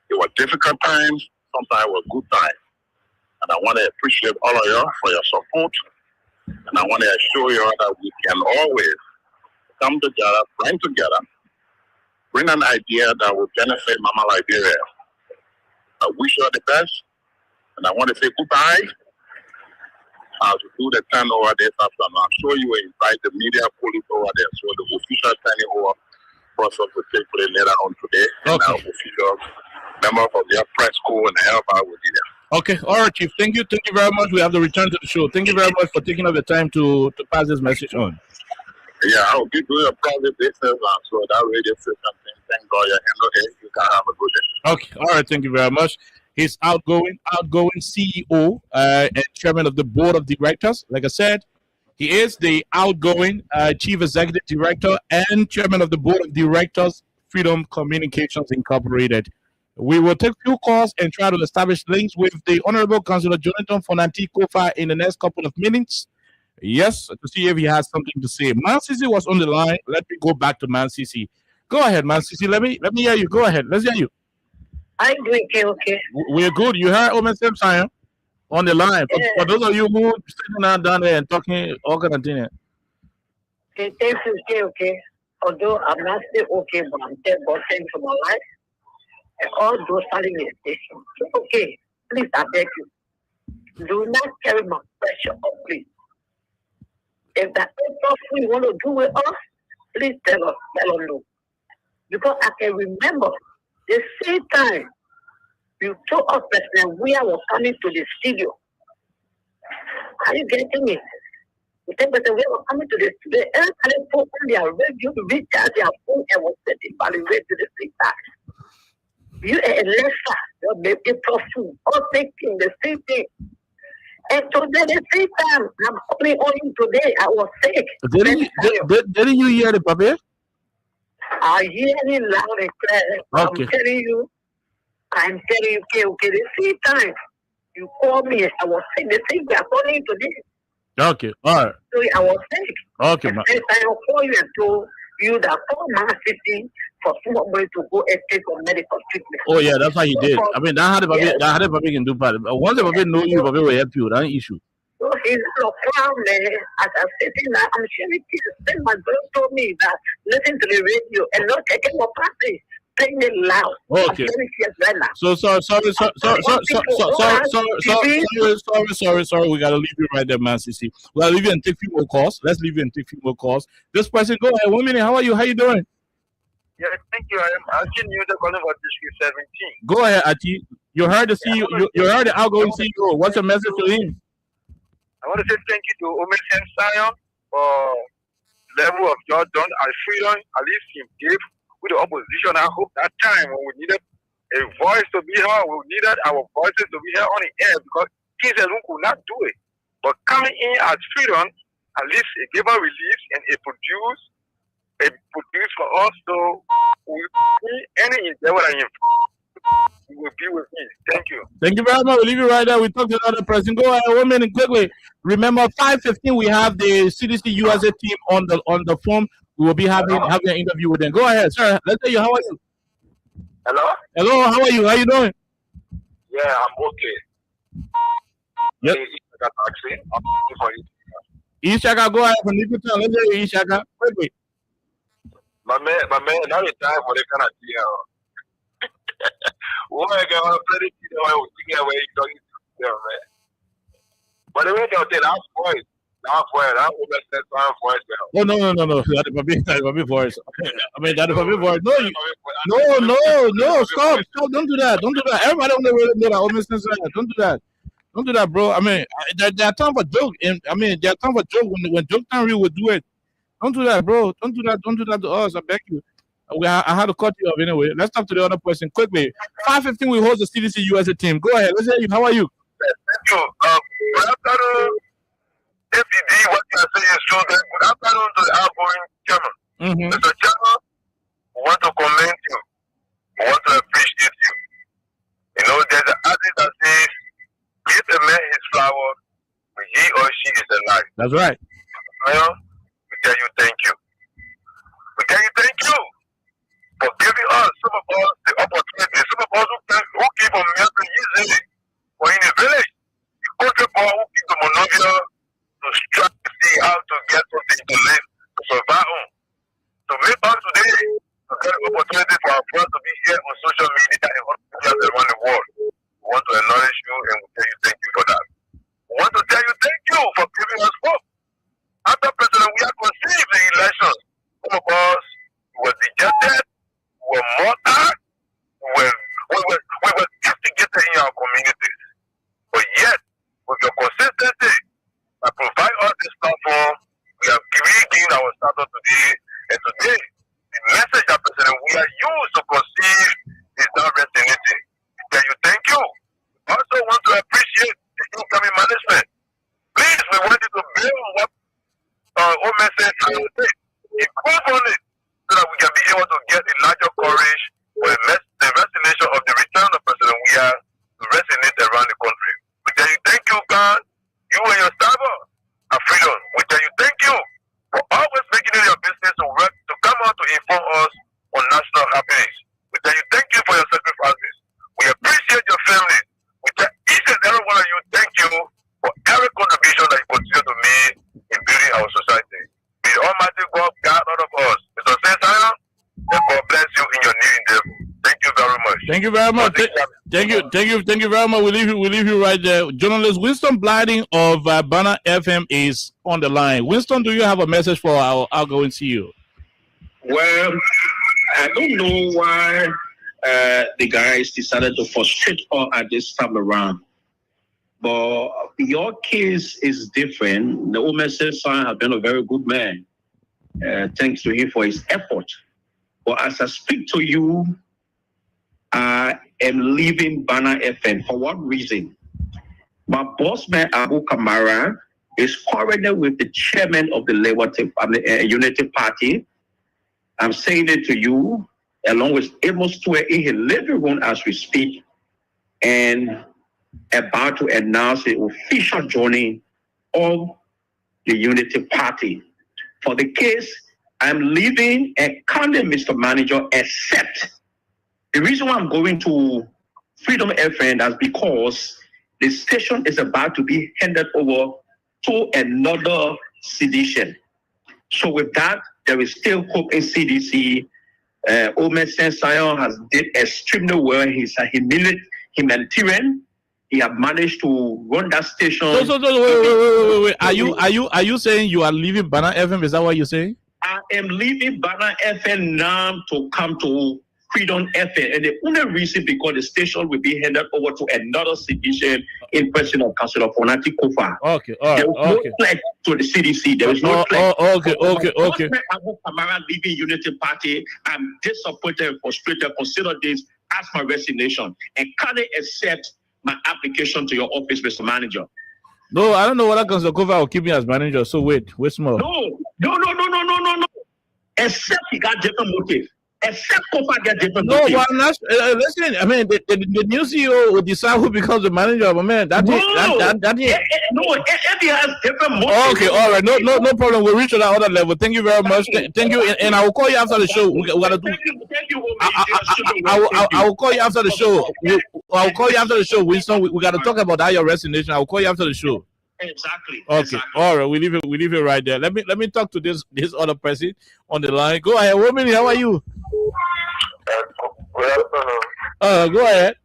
It was difficult times. Sometimes it was good time. And I want to appreciate all of you for your support. And I want to assure you that we can always come together, bring together, bring an idea that will benefit Mama Liberia. I wish you the best. And I want to say goodbye. As we do the turnover this afternoon, I'm sure you will invite the media police over there. So the official turning over process will take place later on today. Okay. And our official members of their press corps and everybody will be there. Okay, all right, Chief. Thank you very much. We have to return to the show. Thank you very much for taking up the time to pass this message on. Yeah, I will be doing a private business now, so that radio system thing. Thank God you're handling it. You can have a good day. Okay, all right. Thank you very much. He's outgoing CEO and chairman of the board of directors. Like I said, he is the outgoing chief executive director and chairman of the board of directors, Freedom Communications Incorporated. We will take few calls and try to establish links with the Honorable Councillor Jonathan Fanatic Kofa in the next couple of minutes. Yes, to see if he has something to say. Man Sisi was on the line. Let me go back to Man Sisi. Go ahead, Man Sisi. Let me hear you. Go ahead. Let's hear you. I'm doing okay. We're good. You heard Omen Simon on the line. For those of you who sitting down there and talking, all kind of thing. Okay, things is okay. Although I'm not still okay, but I'm thank God for my life. And all those standing in the station. Okay, please, I beg you. Do not carry my pressure up, please. If that stuff you want to do with us, please tell us no. Because I can remember the same time you told us President we were coming to the studio. Are you getting me? You think President we were coming to the studio, and they put on their radio, recharge their phone, and was setting evaluate to the same time. You are a lesser, you're making tough food, all thinking the same thing. And today, the same time, I'm calling on you today. I was sick. Didn't you hear the puppy? I hear it loud and clear. Okay. I'm telling you, okay, the same time you called me, I was sick. The same time, I'm calling you today. Okay, all right. So I was sick. Okay, the man. first time I called you and told you that call Man City for somebody to go and take a medical treatment. Oh yeah, that's what he did. I mean, that's how the puppy, Yes. that's how the puppy can do part. Once the puppy know you, puppy will help you. That's an issue. So he's not a clown, man. As I'm sitting there, I'm sharing this. My brother told me that listen to the radio and not taking my party. Playing it loud. Okay. I'm sharing this right now. So sorry. We gotta leave you right there, man. CC. We gotta leave you and take few more calls. Let's leave you and take few more calls. This person, go ahead. 1 minute. How are you? How you doing? Yeah, thank you. I am asking you the calling for District 17. Go ahead, Ati. You heard the CEO. You heard the outgoing CEO. What's your message to him? I want to say thank you to Omesen Sion for level of job done and freedom. At least he gave with the opposition. I hope that time when we needed a voice to be heard, we needed our voices to be heard on the air because Kids could not do it. But coming in as freedom, at least it gave us relief and it produced for us. So we any endeavor that you will be with me. Thank you. Thank you very much. We'll leave you right there. We talked to another person. Go ahead, 1 minute quickly. Remember, 5:15 we have the CDC USA team on the phone. We will be having an interview with them. Go ahead, sir. Let's tell you, how are you? Hello? Hello, how are you? How you doing? Yeah, I'm okay. Yep. I'm looking for you. Ishaka, go ahead from Nikutan. Let's hear you, Ishaka. Quickly. My man, now it's time for the kind of deal. Oh my God, I'm pretty sure I was thinking away talking to them, man. But the way they'll say that voice, that woman said that voice. Oh no. That's the voice. I mean, that's the voice. No. Stop. Don't do that. Everybody on the radio know that. Oh, Mr. Don't do that, bro. I mean, there are time for joke. I mean, there are time for joke when joke time real would do it. Don't do that, bro. Don't do that to us. I beg you. I had to cut you off anyway. Let's talk to the other person quickly. 5:15 we host the CDC USA team. Go ahead. Let's hear you. How are you? Thank you. Good afternoon. FDD, what you are saying is true. Good afternoon to the outgoing chairman. Mr. Chairman, we want to commend you. We want to appreciate you. You know, there's an artist that says, give a man his flowers when he or she is alive. That's right. We tell you thank you. We tell you thank you for giving us, some of us, the opportunity. Some of us who keep on America easily. Or in a village, the country boy who keep the monogamy to try to see how to get something to live, to survive on. So make us today to get an opportunity for our friends to be here on social media and hospitals around the world. We want to acknowledge you and we tell you thank you for that. We want to tell you thank you for giving us hope. After President, we have conceived the election. Some of us were dejected, were mortal, we were castigated in our communities. But yet, with your consistency, that provide us this platform, we have given our status today. And today, the message that President we are used to conceive is now resonating. Can you thank you? We also want to appreciate the incoming management. Please, we want you to build what Omen said, improve on it, so that we can be able to get a larger courage for the vaccination of the return of President we are to resonate around the country. We tell you thank you, God. You and your staff are freedom. We tell you thank you for always making it your business to work to come out to inform us on national happenings. We tell you thank you for your sacrifices. We appreciate your family. We tell each and every one of you thank you for every contribution that you continue to make in building our society. May the Almighty God guide all of us. Mr. Sensana, and God bless you in your new endeavor. Thank you very much. Thank you very much. Thank you very much. We leave you right there. Journalist Winston Blyden of Banner FM is on the line. Winston, do you have a message for our outgoing CEO? Well, I don't know why the guys decided to frustrate her at this time around. But your case is different. The Omesin son has been a very good man. Thanks to him for his effort. But as I speak to you, I am leaving Banner FM. For what reason? But bossman Abu Kamara is currently with the chairman of the Unity Party. I'm saying it to you, along with Amos Stewart in his living room as we speak, and about to announce the official joining of the Unity Party. For the case, I'm leaving a county, Mr. Manager, except the reason why I'm going to Freedom FM is because the station is about to be handed over to another sedition. So with that, there is still hope in CDC. Omer Sensayon has did extremely well. He's a humanitarian. He have managed to run that station. Wait. Are you saying you are leaving Banner FM? Is that what you're saying? I am leaving Banner FM now to come to Freedom FM, and the only reason because the station will be handed over to another sedition in person of Councillor Fonati Kofa. Okay, all right. There is no pledge to the CDC. There is no pledge. Okay. Abu Kamara leaving Unity Party. I'm disappointed and frustrated. Consider this as my resignation and can't accept my application to your office, Mr. Manager. No, I don't know whether Councillor Kofa will keep me as manager. So wait more. No. Except he got different motive. Except Kofa get different. No, but I'm not. Listen, I mean, the new CEO will decide who becomes the manager. But man, No, if he has different motive. Okay, all right, no problem. We'll reach to that other level. Thank you very much. Thank you, and I will call you after the show. We gotta do. Thank you. I will call you after the show. I will call you after the show, Winston. We got to talk about that, your resignation. I will call you after the show. Exactly. Okay. All right. We leave it right there. Let me talk to this other person on the line. Go ahead, woman. How are you? Go ahead.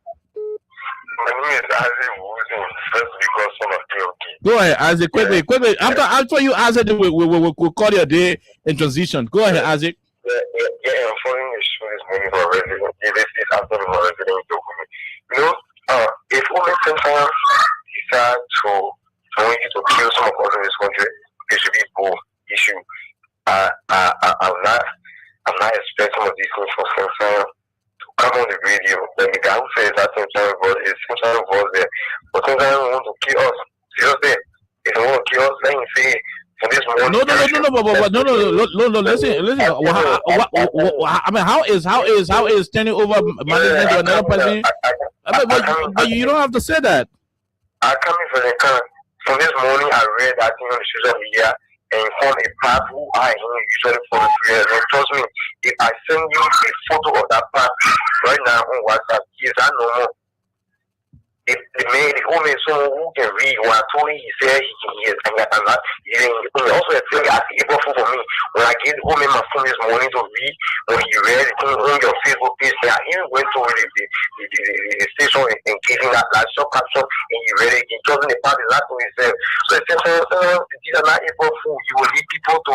My name is Isaac Wilson, first because son of KOK. Go ahead, Isaac. Quickly. After you Isaac, we'll call your day in transition. Go ahead, Isaac. Yeah, I'm following the show this morning for resident. This is after the resident document. You know, if only someone decide to want you to kill some of us in this country, it should be both issue. I'm not expecting some of these things from Samsung to come on the radio. The guy who says that Samsung was there, but sometimes they want to kill us. Seriously, if they want to kill us, let me say. No. Listen. I mean, how is turning over management to another person? But you don't have to say that. I come in for the car. So this morning I read that thing on the social media and informed a part who I usually for the prayers. And trust me, if I send you a photo of that part right now on WhatsApp, he is not normal. The old man, someone who can read what I told him, he said he can hear. And also a thing as April Fool for me. When I gave the old man my phone this morning to read, when he read it on your Facebook page, I even went to the station and gave him that short caption, and he read it. He told me the part is not to himself. So it says, these are not April Fool. You will lead people to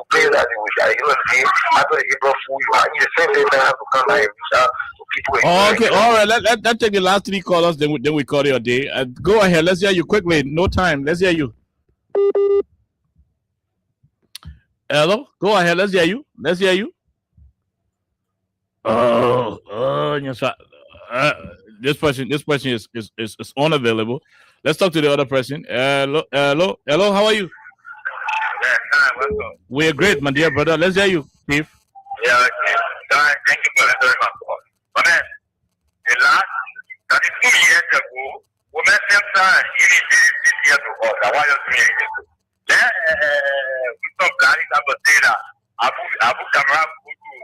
play that. After the April Fool, you are in the same thing that have to come and reach out to people. Okay, all right. Let's take the last 3 callers, then we call your day. Go ahead. Let's hear you quickly. No time. Let's hear you. Hello. Go ahead. Let's hear you. This person is unavailable. Let's talk to the other person. Hello. How are you? Yeah, hi, what's up? We're great, my dear brother. Let's hear you, Steve. Yeah, okay. Thank you for answering my call. But then, the last 32 years ago, we met same time, this year to us. I want you to hear it. Then, we saw Gary Sabotera, Abu Kamara,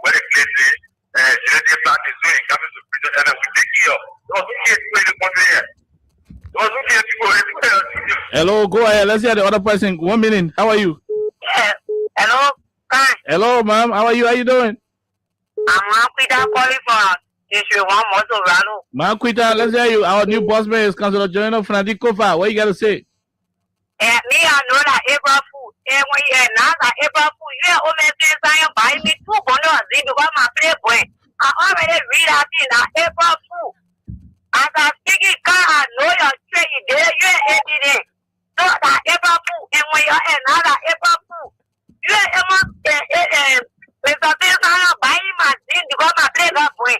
where the place is, Unity Party is doing, coming to prison, and we take care of. There was no case in the country here. There was no case people. Hello, go ahead. Let's hear the other person. 1 minute. How are you? Yeah. Hello. Hi. Hello, ma'am. How are you? How you doing? I'm Marquita calling for issue 1 month of Rano. Marquita, let's hear you. Our new boss man is Councillor Joyner Fonadi Kofa. What you got to say? Me, I know that April Fool. And when you are not that April Fool, you are only saying I buy me $2 because my playboy. I already read that in that April Fool. As I speak it, I know your trade there. You are every day. So that April Fool. And when you are another April Fool, you are Mr. Pesa buying my thing because my play that way.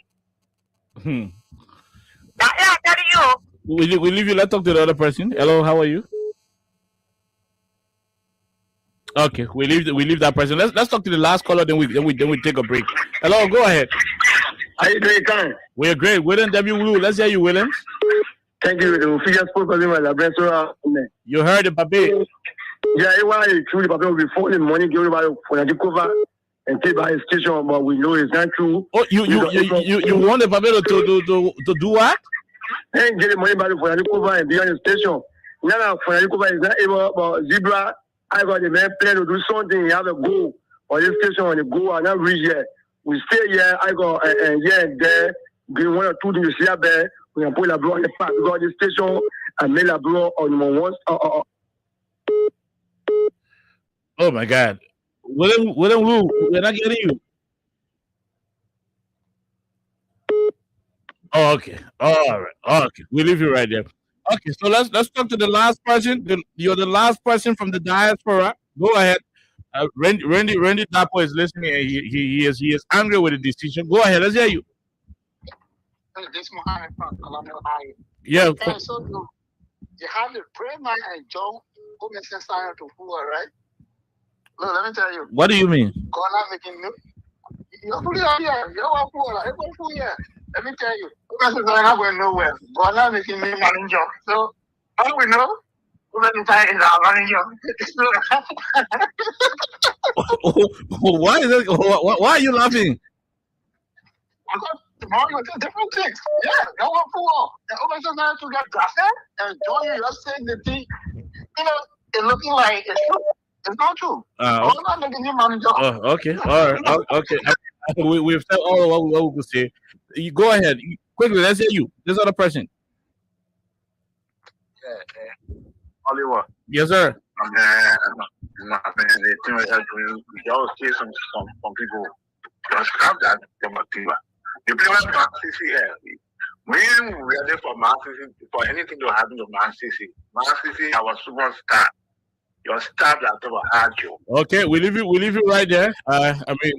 That I tell you. we leave you. Let's talk to the other person. Hello, how are you? Okay, we leave that person. Let's talk to the last caller. Then we take a break. Hello, go ahead. How you doing, Karen? We're great. William W. Blue. Let's hear you, William. Thank you. The official spokesperson. You heard it, Pape. Yeah, it was true. The Pape will be phoning money given by for the cover and take by his station, but we know it's not true. Oh, you want the Pape to do what? And get the money by for the cover and be on the station. Now for the cover is not able, but Zebra, I got the man plan to do something. You have a go on this station on the go and not reach yet. We stay here. I got here and there. Bring 1 or 2 things here there. We can put la bro on the park. We got the station and make la bro on number 1. Oh my God, William Wu, we're not getting you. Oh, okay. All right. Okay, we leave you right there. Okay, so let's talk to the last person. You're the last person from the diaspora. Go ahead. Randy Dapo is listening, and he is angry with the decision. Go ahead. Let's hear you. This Mohammed from Columbia, Ohio. Yeah. So you have the prayer man and John who makes a sign to fool, right? Look, let me tell you. What do you mean? God not making you. You're fully out here. You're a fool. Everyone fool here. Let me tell you. Because I'm not going nowhere. God not making me running job. So how we know? Why is it? Why are you laughing? Tomorrow you do different things. Yeah, no one fool. The open society to get gossip and join you. You're saying the thing. You know, it's looking like it's true. It's not true. I'm not making you money job. Oh, okay. All right. Okay. We've said all what we could say. You go ahead. Quickly, let's hear you. This other person. Oliver. Yes, sir. The thing is that you always see some people just have that motive. The people Man City when we are there for Man City, for anything to happen to Man City, our superstar. Your staff that ever had you. Okay, we leave you right there. I mean,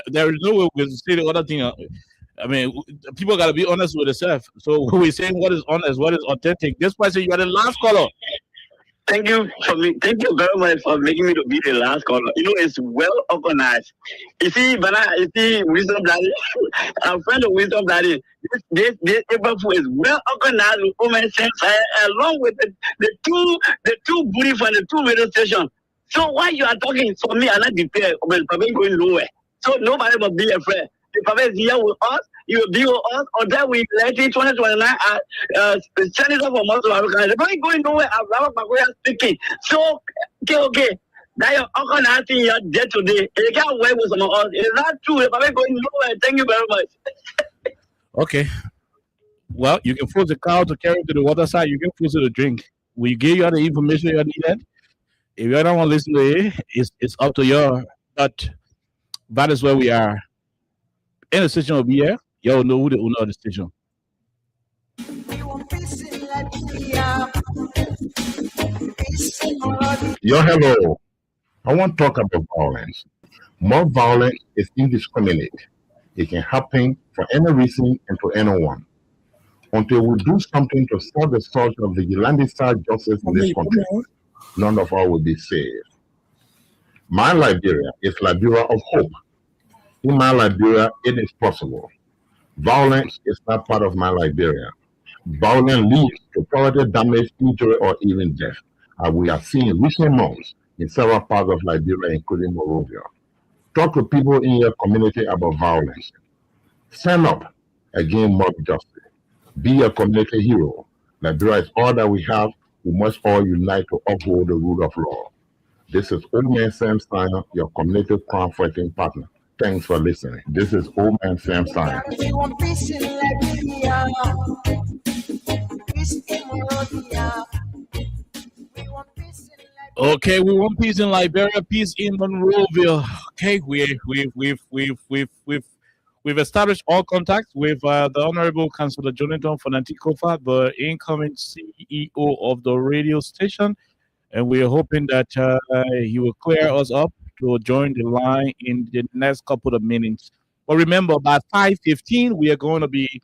there is no way we can say the other thing. I mean, people got to be honest with themselves. So we're saying what is honest, what is authentic. This person, you are the last caller. Thank you very much for making me to be the last caller. You know, it's well organized. You see, Wisdom Daddy, I'm friend of Wisdom Daddy. This April Fool is well organized with women along with the two booty from the 2 radio stations. So why you are talking for me and not the pair when Pape going nowhere? So nobody must be afraid. The Pape is here with us. You will be with us until we elect in 2029 as Senator for Most of Africa. The Pape going nowhere. I'm speaking. So okay. Now you're organizing your day today. You can't wait with some of us. It's not true. The Pape going nowhere. Thank you very much. Okay. Well, you can force the cow to carry to the water side. You can force it to drink. We give you all the information you needed. If you don't want to listen to it, it's up to you. But that is where we are. In the station will be here. Y'all know who the owner of the station. Yo, hello. I want to talk about violence. More violence is indiscriminate. It can happen for any reason and to anyone. Until we do something to stop the source of vigilante-style justice in this country, none of us will be saved. My Liberia is Liberia of hope. In my Liberia, it is possible. Violence is not part of my Liberia. Violence leads to property damage, injury, or even death, as we have seen in recent months in several parts of Liberia, including Monrovia. Talk to people in your community about violence. Stand up against mob justice. Be a community hero. Liberia is all that we have. We must all unite to uphold the rule of law. This is Old Man Sam Steiner, your community crime fighting partner. Thanks for listening. This is Old Man Sam Steiner. Okay, we want peace in Liberia, peace in Monrovia. Okay, we've established all contacts with the Honorable Councillor Jonathan Fonantikofa, the incoming CEO of the radio station, and we are hoping that he will clear us up to join the line in the next couple of minutes. But remember, by 5:15, we are going to be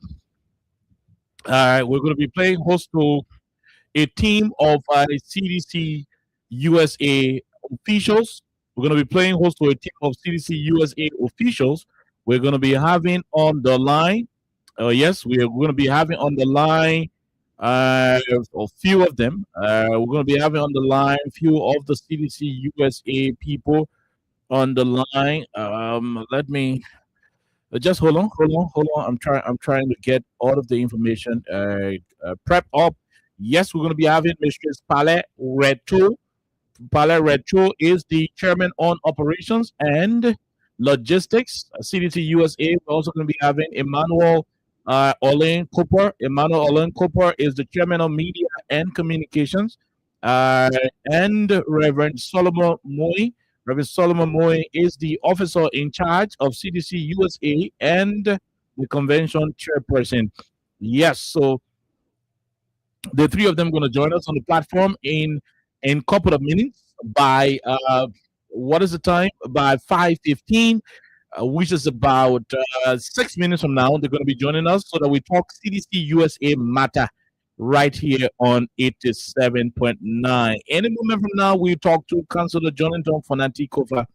We're going to be playing host to a team of CDC USA officials. We're going to be playing host to a team of CDC USA officials. We're going to be having on the line. Yes, we are going to be having on the line a few of them. We're going to be having on the line a few of the CDC USA people on the line. Let me just hold on. I'm trying to get all of the information prep up. Yes, we're going to be having Mistress Pale Reto. Pale Reto is the chairman on operations and logistics, CDC USA. We're also going to be having Emmanuel Olen Cooper. Emmanuel Olen Cooper is the chairman of media and communications, and Reverend Solomon Moy. Reverend Solomon Moy is the officer in charge of CDC USA and the convention chairperson. Yes, so the three of them going to join us on the platform in a couple of minutes by what is the time? By 5:15, which is about 6 minutes from now. They're going to be joining us so that we talk CDC USA matter right here on 87.9. Any moment from now, we talk to Councillor Jonathan Fonanti Kofa,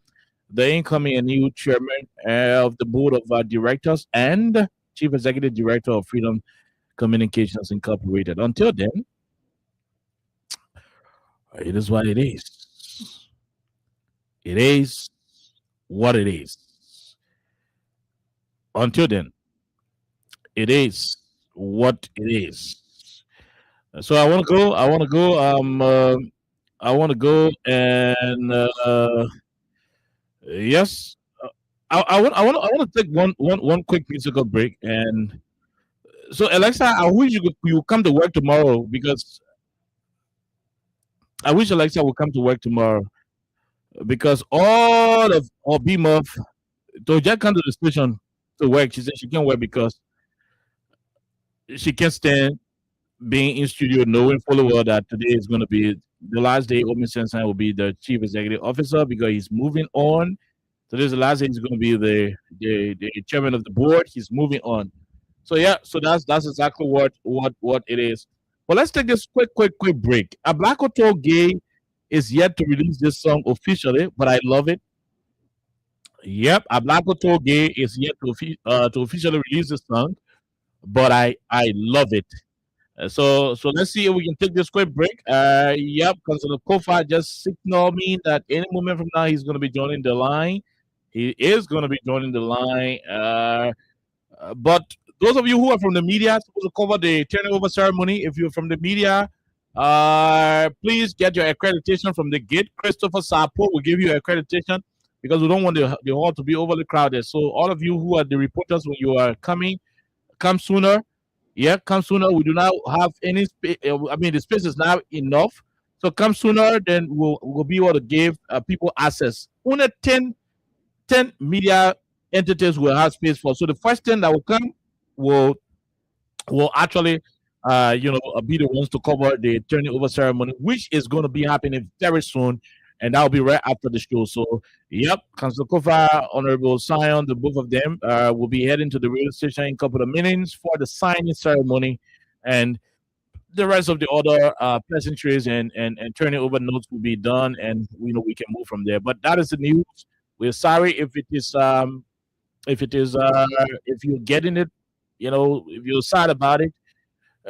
the incoming and new chairman of the board of directors and chief executive director of Freedom Communications Incorporated. Until then, it is what it is. It is what it is. Until then, it is what it is. So I want to go. I want to go, and yes, I want to take one quick musical break. And so, Alexa, I wish you come to work tomorrow, because I wish Alexa would come to work tomorrow, because all of our BMOF to just come to the station to work. She said she can't work because she can't stand being in studio knowing full well that today is going to be the last day Omi Sensan will be the chief executive officer, because he's moving on. So this is the last day he's going to be the chairman of the board. He's moving on. So yeah, so that's exactly what it is. Well, let's take this quick break. Ablako Gay is yet to release this song officially, but I love it. Yep, Ablako Gay is yet to officially release this song, but I love it. So let's see if we can take this quick break. Yep, Councillor Kofa just signaled me that any moment from now he's going to be joining the line. He is going to be joining the line. But those of you who are from the media, supposed to cover the turning over ceremony. If you're from the media, please get your accreditation from the gate. Christopher Sapo will give you accreditation, because we don't want the hall to be overly crowded. So all of you who are the reporters, when you are coming, come sooner. Yeah, come sooner. We do not have any space. I mean, the space is not enough. So come sooner, then we'll be able to give people access. Only 10 media entities will have space for. So the first 10 that will come will actually be the ones to cover the turning over ceremony, which is going to be happening very soon, and that will be right after the show. So yep, Councillor Kofa, Honorable Sion, the both of them will be heading to the radio station in a couple of minutes for the signing ceremony, and the rest of the other pleasantries and turning over notes will be done, and we can move from there. But that is the news. We're sorry if you're getting it, if you're sad about it,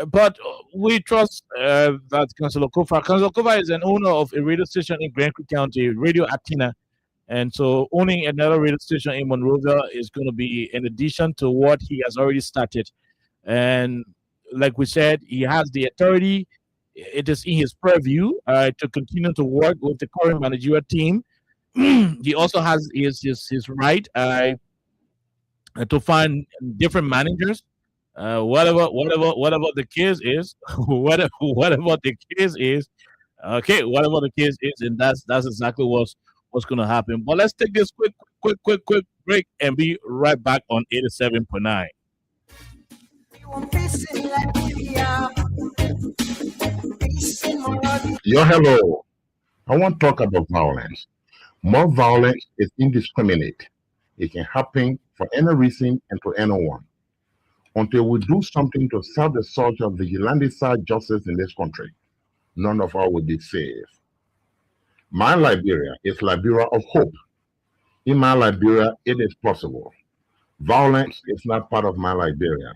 but we trust that Councillor Kofa is an owner of a radio station in Grand Creek County, Radio Atina, and so owning another radio station in Monrovia is going to be in addition to what he has already started. And like we said, he has the authority. It is in his purview to continue to work with the current managerial team. He also has his right to find different managers, whatever the case is, whatever the case is, okay, whatever the case is, and that's exactly what's going to happen. But let's take this quick break and be right back on 87.9. Yo, hello. I want to talk about violence. More violence is indiscriminate. It can happen for any reason and to anyone. Until we do something to solve the search of vigilante justice in this country, none of us will be safe. My Liberia is Liberia of hope. In my Liberia, it is possible. Violence is not part of my Liberia.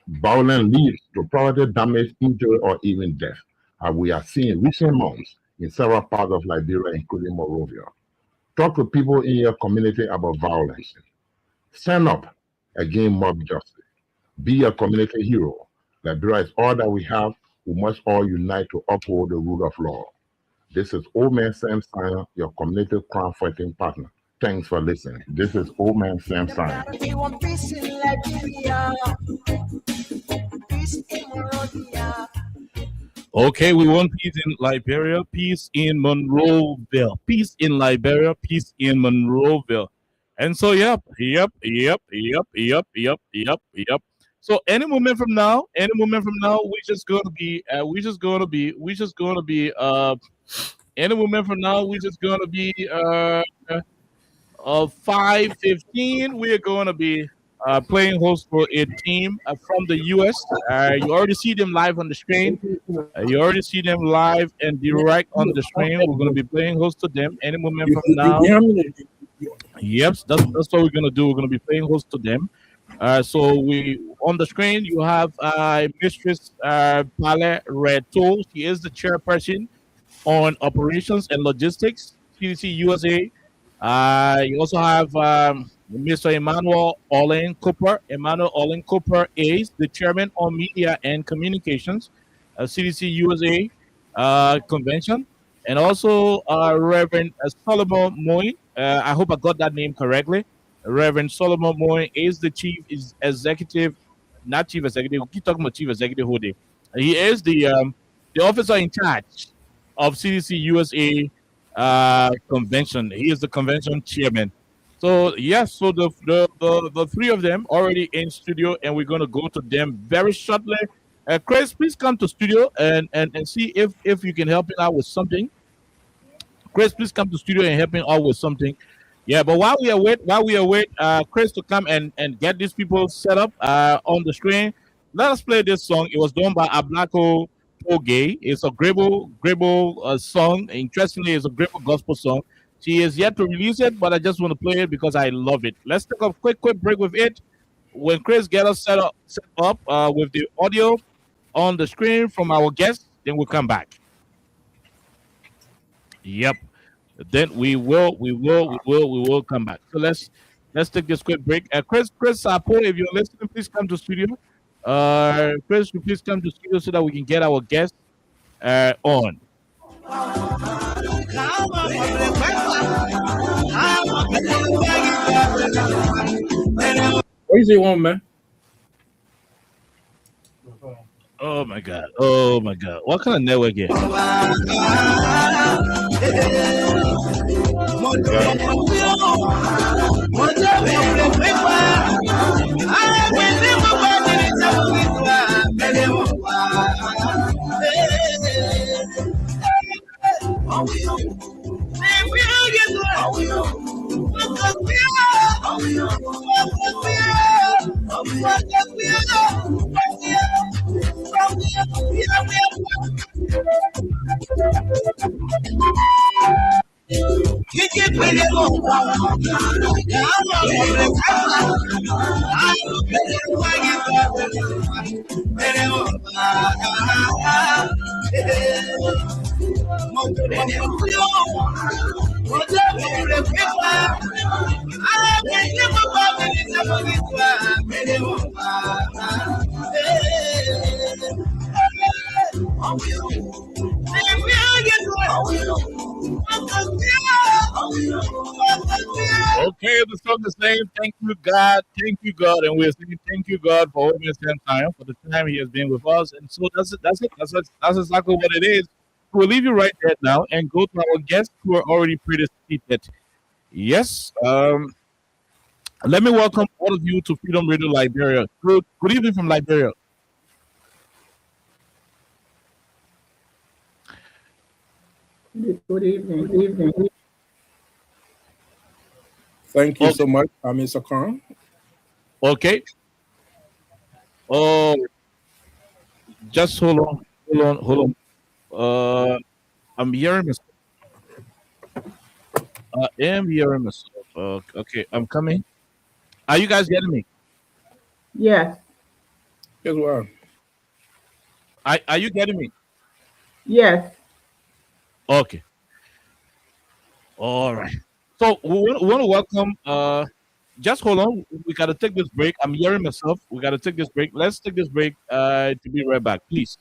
Violence leads to property damage, injury, or even death, as we are seeing in recent months in several parts of Liberia, including Monrovia. Talk to people in your community about violence. Stand up against mob justice. Be a community hero. Liberia is all that we have. We must all unite to uphold the rule of law. This is Old Man Sam Sanya, your community crime fighting partner. Thanks for listening. This is Old Man Sam Sanya. We want peace in Liberia, peace in Monrovia. Okay, we want peace in Liberia, peace in Monroeville, peace in Liberia, peace in Monroeville. And so, yep. So any moment from now, we're just gonna be, any moment from now, we're just gonna be 5:15. We're gonna be playing host for a team from the US. You already see them live on the screen. You already see them live and direct on the screen. We're gonna be playing host to them any moment from now. Yep, that's what we're gonna do. We're gonna be playing host to them. So we on the screen you have Mistress Pale Reto. She is the chairperson on operations and logistics, CDC USA. You also have Mr. Emmanuel Olin Cooper. Emmanuel Olin Cooper is the chairman on media and communications, CDC USA convention, and also Reverend Solomon Moy. I hope I got that name correctly. Reverend Solomon Moy is the chief executive, not chief executive. We keep talking about chief executive whole day. He is the officer in charge of CDC USA convention. He is the convention chairman. So yes, so the three of them already in studio, and we're gonna go to them very shortly. Chris, please come to studio and see if you can help me out with something. Chris, please come to studio and help me out with something. Yeah, but while we await Chris to come and get these people set up on the screen, let us play this song. It was done by Ablako Poge. It's a Grable song. Interestingly, it's a Grable gospel song. She is yet to release it, but I just want to play it because I love it. Let's take a quick break with it. When Chris gets us set up with the audio on the screen from our guest, then we'll come back. Yep. Then we will come back. So let's take this quick break. Chris, Paul, if you're listening, please come to studio. Chris, please come to studio so that we can get our guest on. What is it want, man? Oh my God. What kind of network here? Okay, the song is saying thank you God, and we're saying thank you God for Old Man Sam Sanya for the time he has been with us. And so that's exactly what it is. We'll leave you right there now and go to our guests who are already seated. Yes. Let me welcome all of you to Freedom Radio Liberia. Good evening from Liberia. Good evening. Thank you so much, Mr. Khan. Okay. Oh, just hold on. I'm hearing myself. I am hearing myself. Okay, I'm coming. Are you guys getting me? Yes. Yes, well. Are you getting me? Yes. Okay. All right. So we want to welcome. Just hold on. We gotta take this break. I'm hearing myself. We gotta take this break. Let's take this break. To be right back, please.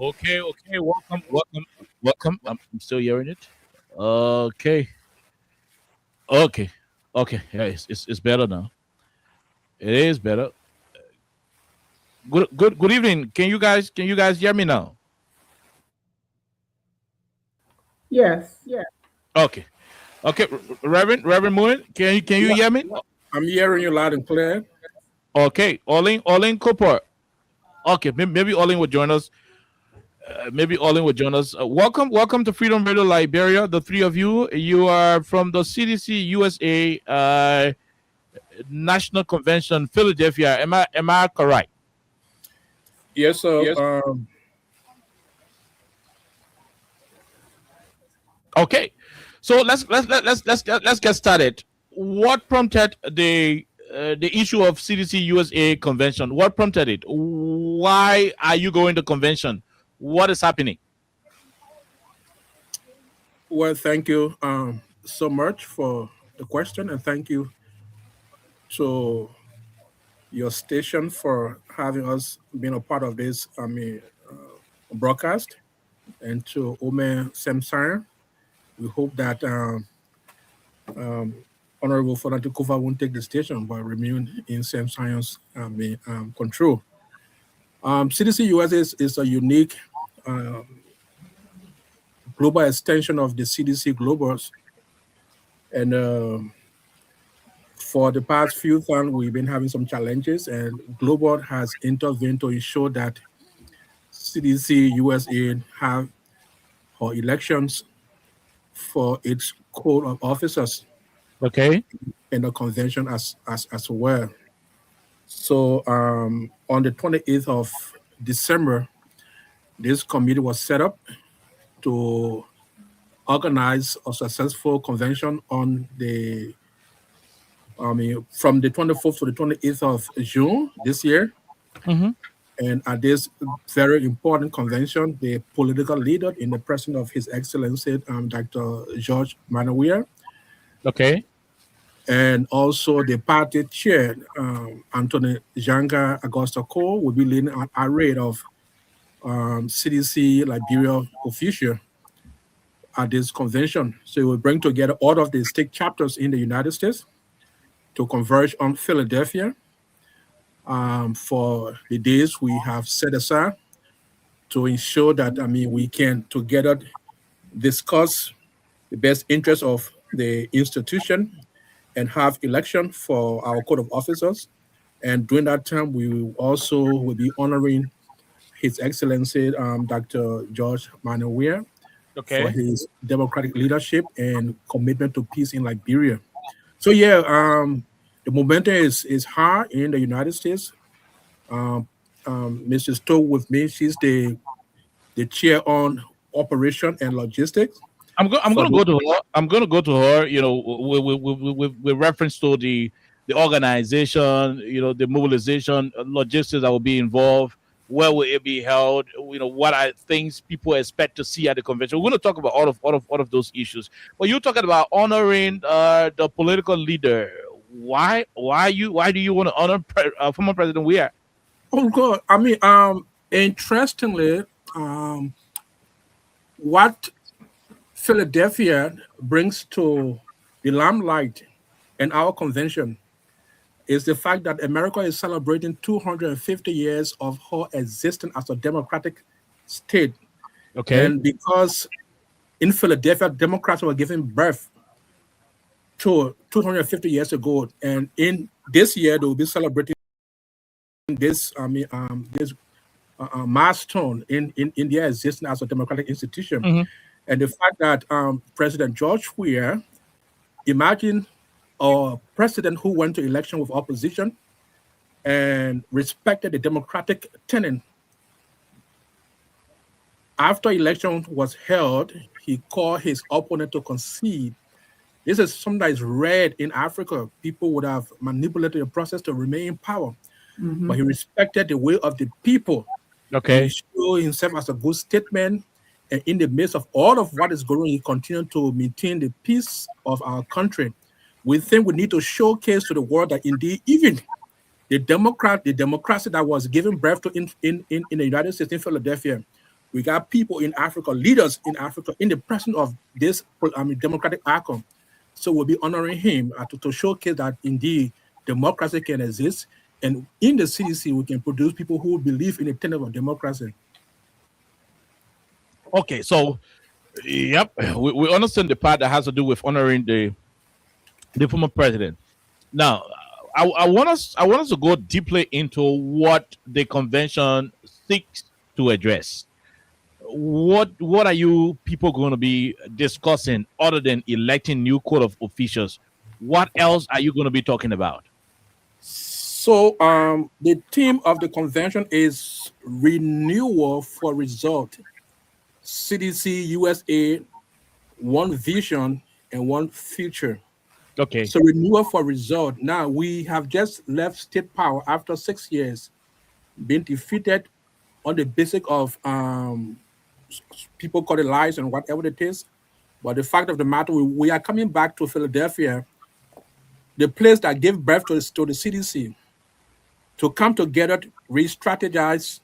Okay, welcome. I'm still hearing it. Okay, okay. Yeah, it's better now. It is better. Good evening. Can you guys hear me now? Yes. Yes. Okay, okay. Reverend Moon, can you hear me? I'm hearing you loud and clear. Okay, Olin Cooper. Okay, maybe Olin will join us. Welcome to Freedom Radio Liberia. The three of you. You are from the CDC USA National Convention, Philadelphia. Am I correct? Yes, sir. Yes. Okay, so let's get started. What prompted the issue of CDC USA convention? What prompted it? Why are you going to convention? What is happening? Well, thank you so much for the question, and thank you to your station for having us being a part of this broadcast, and to Ome Semsire. We hope that Honorable Fonatu Kufa won't take the station but remain in Semsire's control. CDC US is a unique global extension of the CDC Globals, and for the past few times we've been having some challenges, and Global has intervened to ensure that CDC USA have our elections for its code of officers. Okay. In the convention as well. So on the 28th of December, this committee was set up to organize a successful convention on the from the 24th to the 28th of June this year. Mm-hmm. And at this very important convention, the political leader in the presence of His Excellency Dr. George Manawia. Okay. And also the party chair, Anthony Janga Augusta Cole, will be leading an array of CDC Liberia officials at this convention. So it will bring together all of the state chapters in the United States to converge on Philadelphia for the days we have set aside to ensure that we can together discuss the best interests of the institution and have election for our code of officers. And during that time, we will be honoring His Excellency Dr. George Manawia for his democratic leadership and commitment to peace in Liberia. So yeah, the momentum is high in the United States. Mrs. Stowe with me, she's the chair on operation and logistics. I'm going to go to her. I'm going to go to her. With reference to the organization, the mobilization, logistics that will be involved. Where will it be held? What are things people expect to see at the convention? We're going to talk about all of those issues. But you're talking about honoring the political leader. Why do you want to honor former President Weah? Oh God! I mean, interestingly, what Philadelphia brings to the limelight in our convention is the fact that America is celebrating 250 years of her existence as a democratic state. Okay. And because in Philadelphia, Democrats were giving birth to 250 years ago, and in this year they will be celebrating this milestone in their existence as a democratic institution. Mm-hmm. And the fact that President George Weah, imagine a president who went to election with opposition and respected the democratic tenant. After election was held, he called his opponent to concede. This is something that is rare in Africa. People would have manipulated the process to remain in power. Mhm. But he respected the will of the people. Okay. He showed himself as a good statesman. And in the midst of all of what is going on, he continued to maintain the peace of our country. We think we need to showcase to the world that indeed, even the democracy that was given birth to in the United States, in Philadelphia, we got people in Africa, leaders in Africa, in the presence of this democratic icon. So we'll be honoring him to showcase that indeed democracy can exist. And in the CDC, we can produce people who believe in the tenet of democracy. Okay, so yep, we understand the part that has to do with honoring the former president. Now, I want us to go deeply into what the convention seeks to address. What are you people going to be discussing other than electing new court of officials? What else are you going to be talking about? So the theme of the convention is renewal for result. CDC USA, one vision and one future. Okay. So renewal for result. Now we have just left state power after 6 years, being defeated on the basis of people call it lies and whatever it is. But the fact of the matter, we are coming back to Philadelphia, the place that gave birth to the CDC, to come together, re-strategize,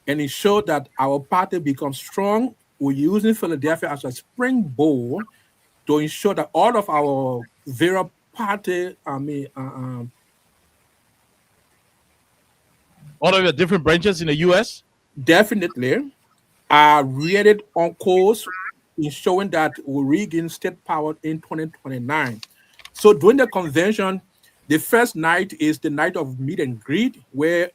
and ensure that our party becomes strong. We're using Philadelphia as a springboard to ensure that all of our various party, all of the different branches in the U.S. definitely are rated on course in showing that we regain state power in 2029. So during the convention, the first night is the night of meet and greet, where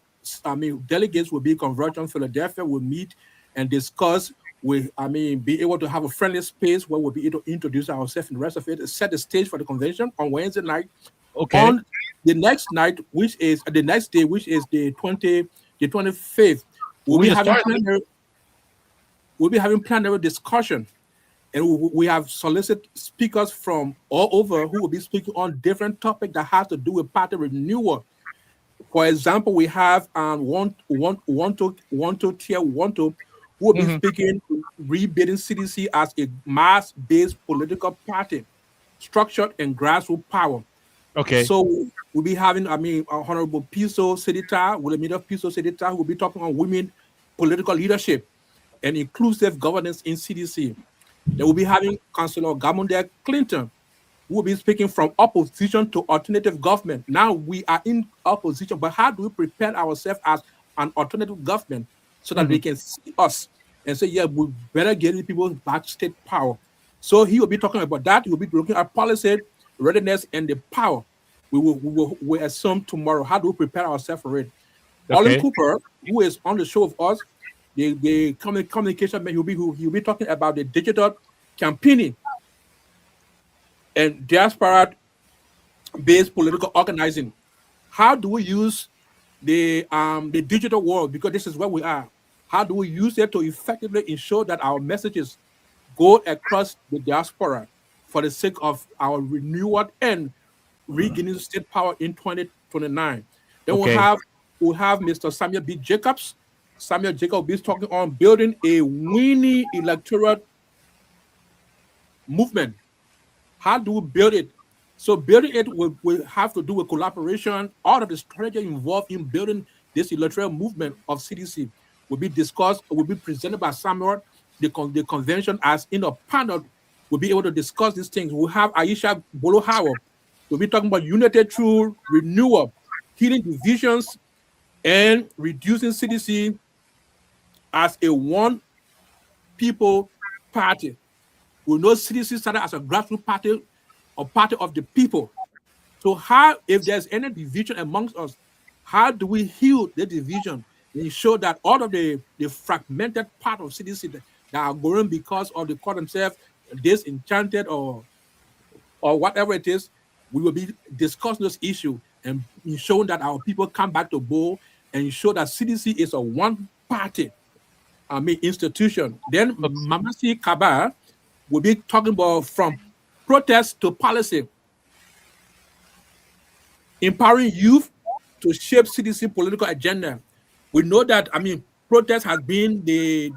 delegates will be converged on Philadelphia, will meet and discuss. Be able to have a friendly space where we'll be able to introduce ourselves and the rest of it, set the stage for the convention on Wednesday night. Okay. On the next night, which is the next day, which is the 25th, we'll be having plenary discussion. And we have solicited speakers from all over who will be speaking on different topics that have to do with party renewal. For example, we have one to tier one to who will be speaking, rebuilding CDC as a mass-based political party, structured and grassroots power. Okay. So we'll be having, Honorable Piso Sedita, Wilhelmina Piso Sedita, who will be talking on women political leadership and inclusive governance in CDC. They will be having Councillor Gamunde Clinton, who will be speaking from opposition to alternative government. Now we are in opposition, but how do we prepare ourselves as an alternative government so that they can see us and say, yeah, we better get people back state power. So he will be talking about that. He will be looking at policy, readiness, and the power. We assume tomorrow. How do we prepare ourselves for it? Okay. Olin Cooper, who is on the show with us, the communication man, he'll be talking about the digital campaigning and diaspora-based political organizing. How do we use the digital world, because this is where we are? How do we use it to effectively ensure that our messages go across the diaspora for the sake of our renewal and regaining state power in 2029? Then we'll have Mr. Samuel B. Jacobs Samuel Jacob is talking on building a winning electoral movement. How do we build it? So building it will have to do with collaboration. All of the strategy involved in building this electoral movement of CDC will be discussed, will be presented by Samuel. The convention as in a panel will be able to discuss these things. We'll have Aisha Bolo Howard. We'll be talking about unity through renewal, healing divisions, and reducing CDC as a one people party. We know CDC started as a grassroots party, or party of the people. So how, if there's any division amongst us, how do we heal the division and ensure that all of the fragmented part of CDC that are growing because of the call themselves disenchanted or whatever it is, we will be discussing this issue and ensuring that our people come back to bowl and ensure that CDC is a one party institution. Then Mamasi Kaba will be talking about from protest to policy, empowering youth to shape CDC political agenda. We know that, protest has been the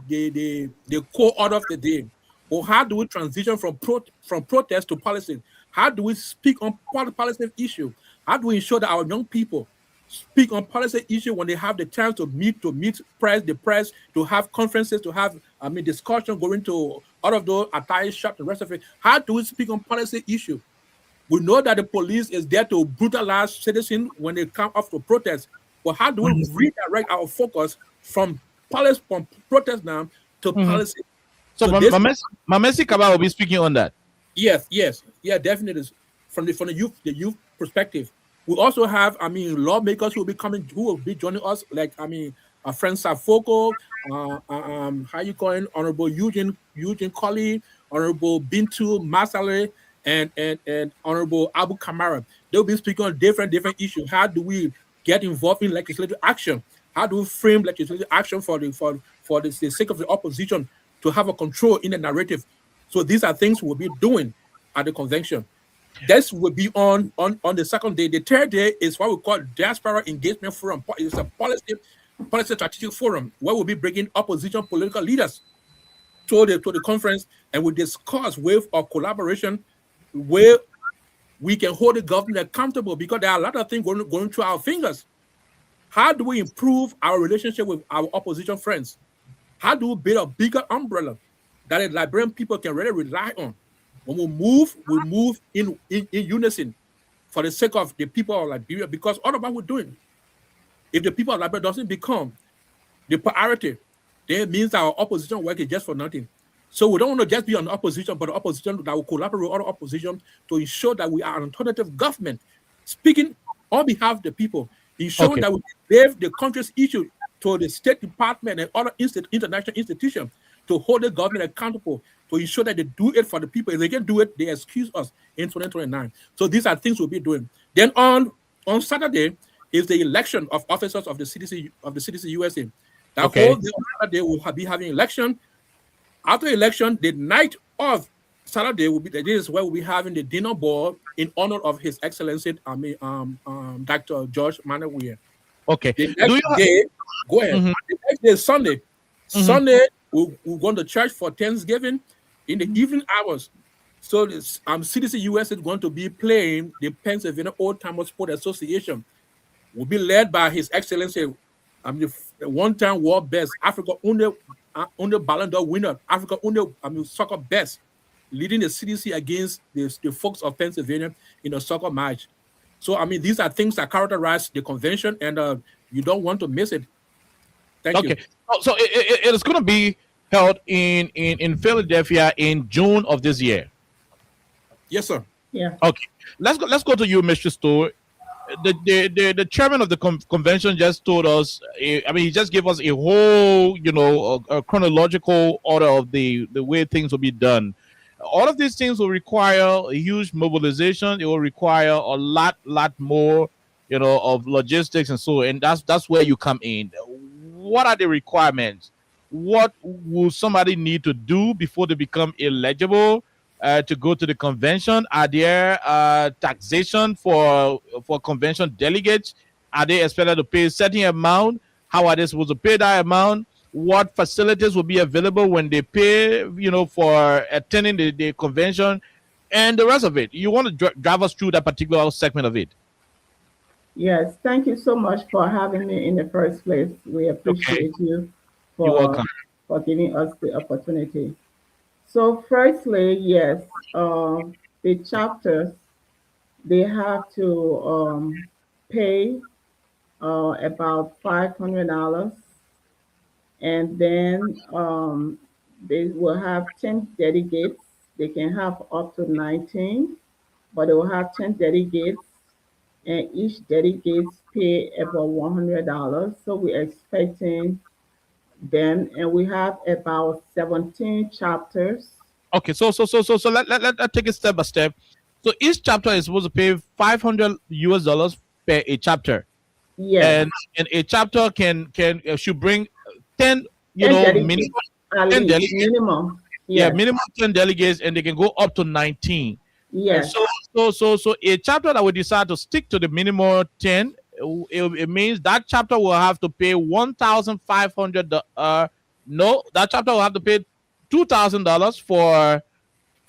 core order of the day. But how do we transition from protest to policy? How do we speak on policy issue? How do we ensure that our young people speak on policy issue when they have the chance to meet the press, to have conferences, to have discussion, going to all of those attire shops, the rest of it? How do we speak on policy issue? We know that the police is there to brutalize citizens when they come off to protest. But how do we redirect our focus from protest now to policy? So Mamesi Kaba will be speaking on that. Yes, definitely. From the youth perspective. We also have, lawmakers who will be joining us, like, our friend Safoko, how you calling, Honorable Eugene Colley, Honorable Bintu Masale, and Honorable Abu Kamara. They'll be speaking on different issues. How do we get involved in legislative action? How do we frame legislative action for the sake of the opposition to have a control in the narrative? So these are things we'll be doing at the convention. This will be on the second day. The third day is what we call Diaspora Engagement Forum. It's a policy strategic forum where we'll be bringing opposition political leaders to the conference, and we discuss with our collaboration where we can hold the government accountable, because there are a lot of things going through our fingers. How do we improve our relationship with our opposition friends? How do we build a bigger umbrella that the Liberian people can really rely on? When we move in unison for the sake of the people of Liberia, because all of what we're doing, if the people of Liberia doesn't become the priority, then it means our opposition work is just for nothing. So we don't want to just be an opposition, but an opposition that will collaborate with other opposition to ensure that we are an alternative government, speaking on behalf of the people, ensuring that we give the country's issue to the State Department and other international institutions to hold the government accountable, to ensure that they do it for the people. If they can do it, they excuse us in 2029. So these are things we'll be doing. Then on Saturday is the election of officers of the CDC USA. That whole Saturday we'll be having election. After election, the night of Saturday will be this is where we'll be having the dinner ball in honor of His Excellency Dr. George Manawiya. Okay. The next day, go ahead. The next day is Sunday. Sunday, we're going to church for Thanksgiving in the evening hours. So this CDC US is going to be playing the Pennsylvania Old Timers Sport Association. Will be led by His Excellency, the one-time world best Africa under Ballon d'Or winner, Africa under soccer best, leading the CDC against the folks of Pennsylvania in a soccer match. So these are things that characterize the convention, and you don't want to miss it. Thank you. So it is going to be held in Philadelphia in June of this year. Yes, sir. Yeah. Okay. Let's go to you, Mr. Stewart. The chairman of the convention just told us. He just gave us a whole, a chronological order of the way things will be done. All of these things will require a huge mobilization. It will require a lot more, of logistics and so. And that's where you come in. What are the requirements? What will somebody need to do before they become eligible to go to the convention? Are there taxation for convention delegates? Are they expected to pay a certain amount? How are they supposed to pay that amount? What facilities will be available when they pay, for attending the convention, and the rest of it. You want to drive us through that particular segment of it? Yes, thank you so much for having me in the first place. We appreciate you You're welcome. for giving us the opportunity. So firstly, yes, the chapters, they have to pay about $500, and then they will have 10 delegates. They can have up to 19, but they will have 10 delegates, and each delegate pay about $100. So we're expecting them, and we have about 17 chapters. Okay, so let's take it step by step. So each chapter is supposed to pay $500 per a chapter. Yes. And a chapter should bring 10, 10 delegates, minimum at 10 least, delegates. minimum. Yeah, Yes. minimum 10 delegates, and they can go up to 19. And Yes. so a chapter that will decide to stick to the minimum 10, it means that chapter will have to pay $1,500. No, that chapter will have to pay $2,000 for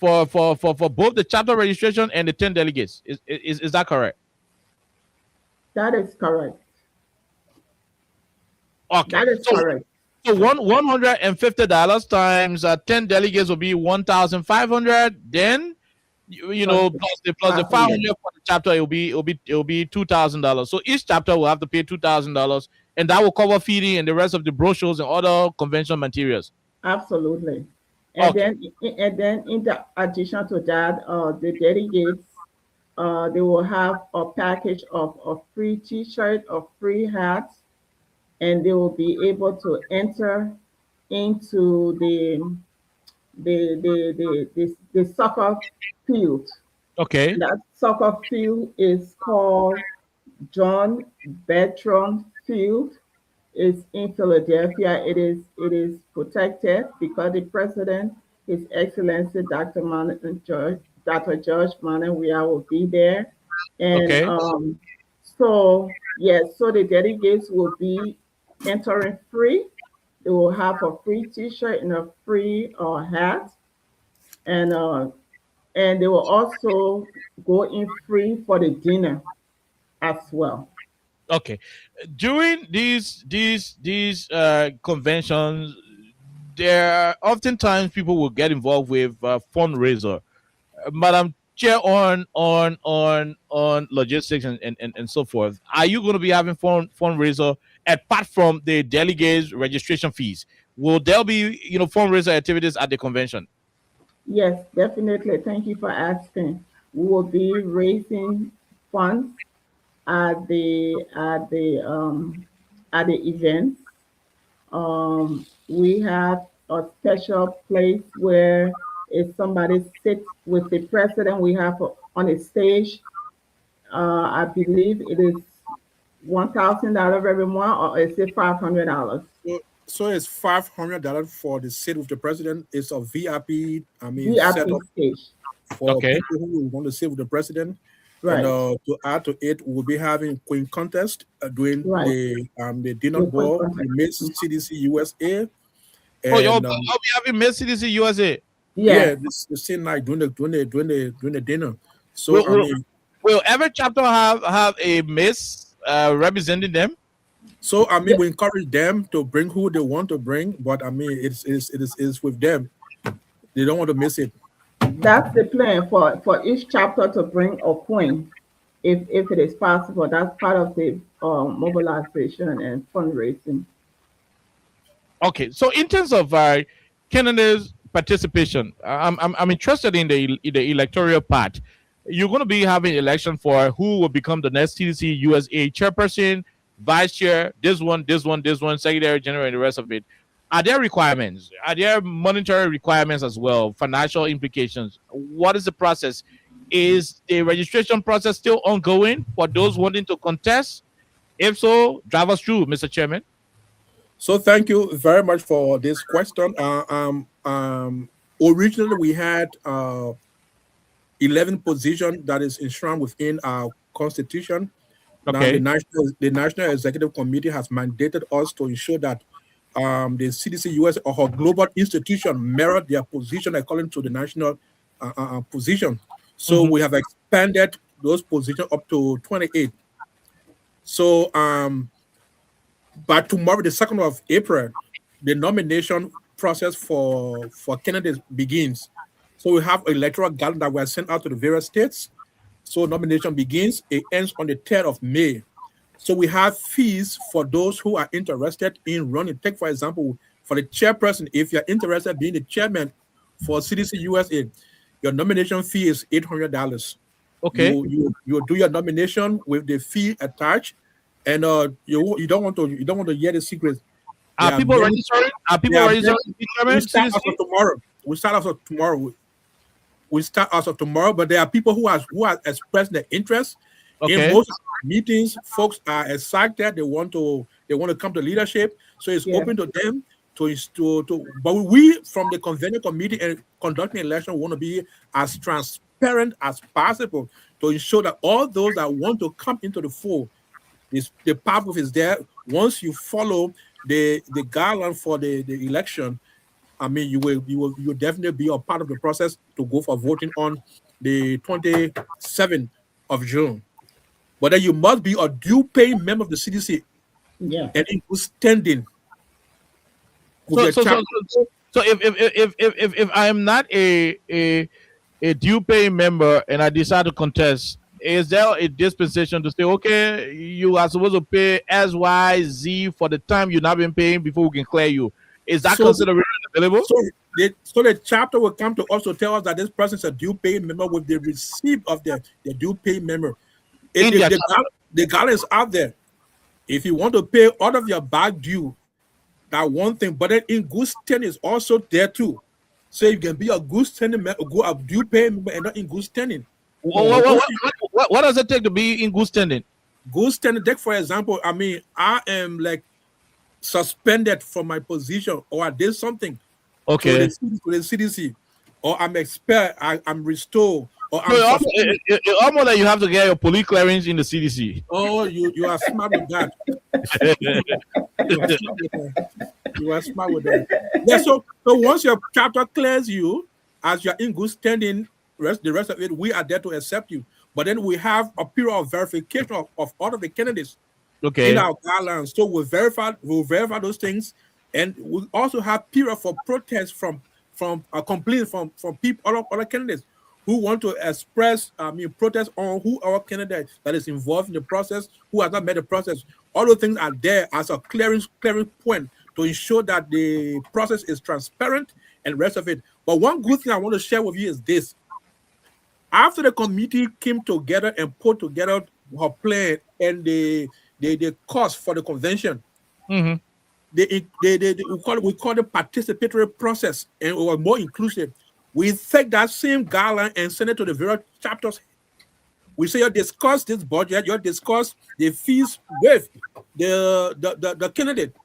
both the chapter registration and the 10 delegates. Is that correct? That is correct. Okay. That is correct. So $150 times 10 delegates will be 1,500. Then plus the 500 for the chapter, it'll be $2,000. So each chapter will have to pay $2,000, and that will cover feeding and the rest of the brochures and other convention materials. Absolutely. And then in the addition to that, the delegates, they will have a package of a free T-shirt, a free hat, and they will be able to enter into the soccer field. Okay. That soccer field is called John Bertrand Field. It's in Philadelphia. It is protected because the president, His Excellency Dr. George Manawia, will be there. And so the delegates will be entering free. They will have a free T-shirt and a free hat, and they will also go in free for the dinner as well. Okay, during these conventions, there are oftentimes people will get involved with fundraiser. Madam Chair, on logistics and so forth, are you going to be having fundraiser apart from the delegates registration fees? Will there be fundraiser activities at the convention? Yes, definitely. Thank you for asking. We will be raising funds at the events. We have a special place where if somebody sits with the president, we have on a stage. I believe it is $1,000 every month, or is it $500? So it's $500 for the sit with the president. It's a VIP. VIP setup stage for people who want to sit with the president. Right. And to add to it, we'll be having Queen contest during the dinner ball, the Miss CDC USA. And, I'll be having Miss CDC USA. Yeah, the same night during the dinner. So will every chapter have a Miss representing them? So we encourage them to bring who they want to bring, but it is with them. They don't want to miss it. That's the plan for each chapter to bring a queen, if it is possible. That's part of the mobilization and fundraising. Okay, so in terms of Canada's participation, I'm interested in the electoral part. You're going to be having election for who will become the next CDC USA chairperson, vice chair, this one, secretary general, and the rest of it. Are there requirements? Are there monetary requirements as well? Financial implications? What is the process? Is the registration process still ongoing for those wanting to contest? If so, drive us through, Mr. Chairman. So thank you very much for this question. Originally, we had 11 positions that is enshrined within our constitution. Now, Okay. the National Executive Committee has mandated us to ensure that the CDC US or her global institution mirror their position according to the national position. So we have expanded those positions up to 28. So by tomorrow, the 2nd of April, the nomination process for candidates begins. So we have electoral guidelines that were sent out to the various states. So nomination begins. It ends on the 3rd of May. So we have fees for those who are interested in running. Take, for example, for the chairperson, if you're interested in being the chairman for CDC USA, your nomination fee is $800. Okay. You do your nomination with the fee attached, and you don't want to hear the secrets. Are people registering? Are people registering? We start as of tomorrow. We start as of tomorrow, but there are people who have expressed their interest. Okay. In most meetings, folks are excited. They want to come to leadership. So it's open to them but we from the convening committee and conducting election want to be as transparent as possible to ensure that all those that want to come into the fold, the pathway is there. Once you follow the guideline for the election, I mean, you will definitely be a part of the process to go for voting on the 27th of June. But then you must be a due paying member of the CDC. Yeah. And in good standing. So if I am not a due paying member and I decide to contest, is there a dispensation to say, okay, you are supposed to pay XYZ for the time you've not been paying before we can clear you? Is that consideration available? So the chapter will come to us to tell us that this person is a due paying member with the receipt of the due paying member. The guideline is out there. If you want to pay out of your back due, that one thing, but then in good standing is also there too. So you can be a good standing member, a due paying member, and not in good standing. What does it take to be in good standing? Good standing, take for example, I mean, I am like suspended from my position, or I did something to the CDC, or I'm expelled, I'm restored, or I'm it's almost like you have to get your police clearance in the CDC. Oh, you are smart with that. You are smart with that. Yeah, so once your chapter clears you, as you're in good standing, the rest of it, we are there to accept you. But then we have a period of verification of all of the candidates in our guidelines. So we'll verify those things, and we also have period for protest from complaints from people, other candidates who want to express, protest on who our candidate that is involved in the process, who has not met the process. All those things are there as a clearing point to ensure that the process is transparent and the rest of it. But one good thing I want to share with you is this. After the committee came together and put together her plan and the cost for the convention, we call it participatory process, and it was more inclusive. We take that same guideline and send it to the various chapters. We say you discuss this budget, you discuss the fees with the candidate.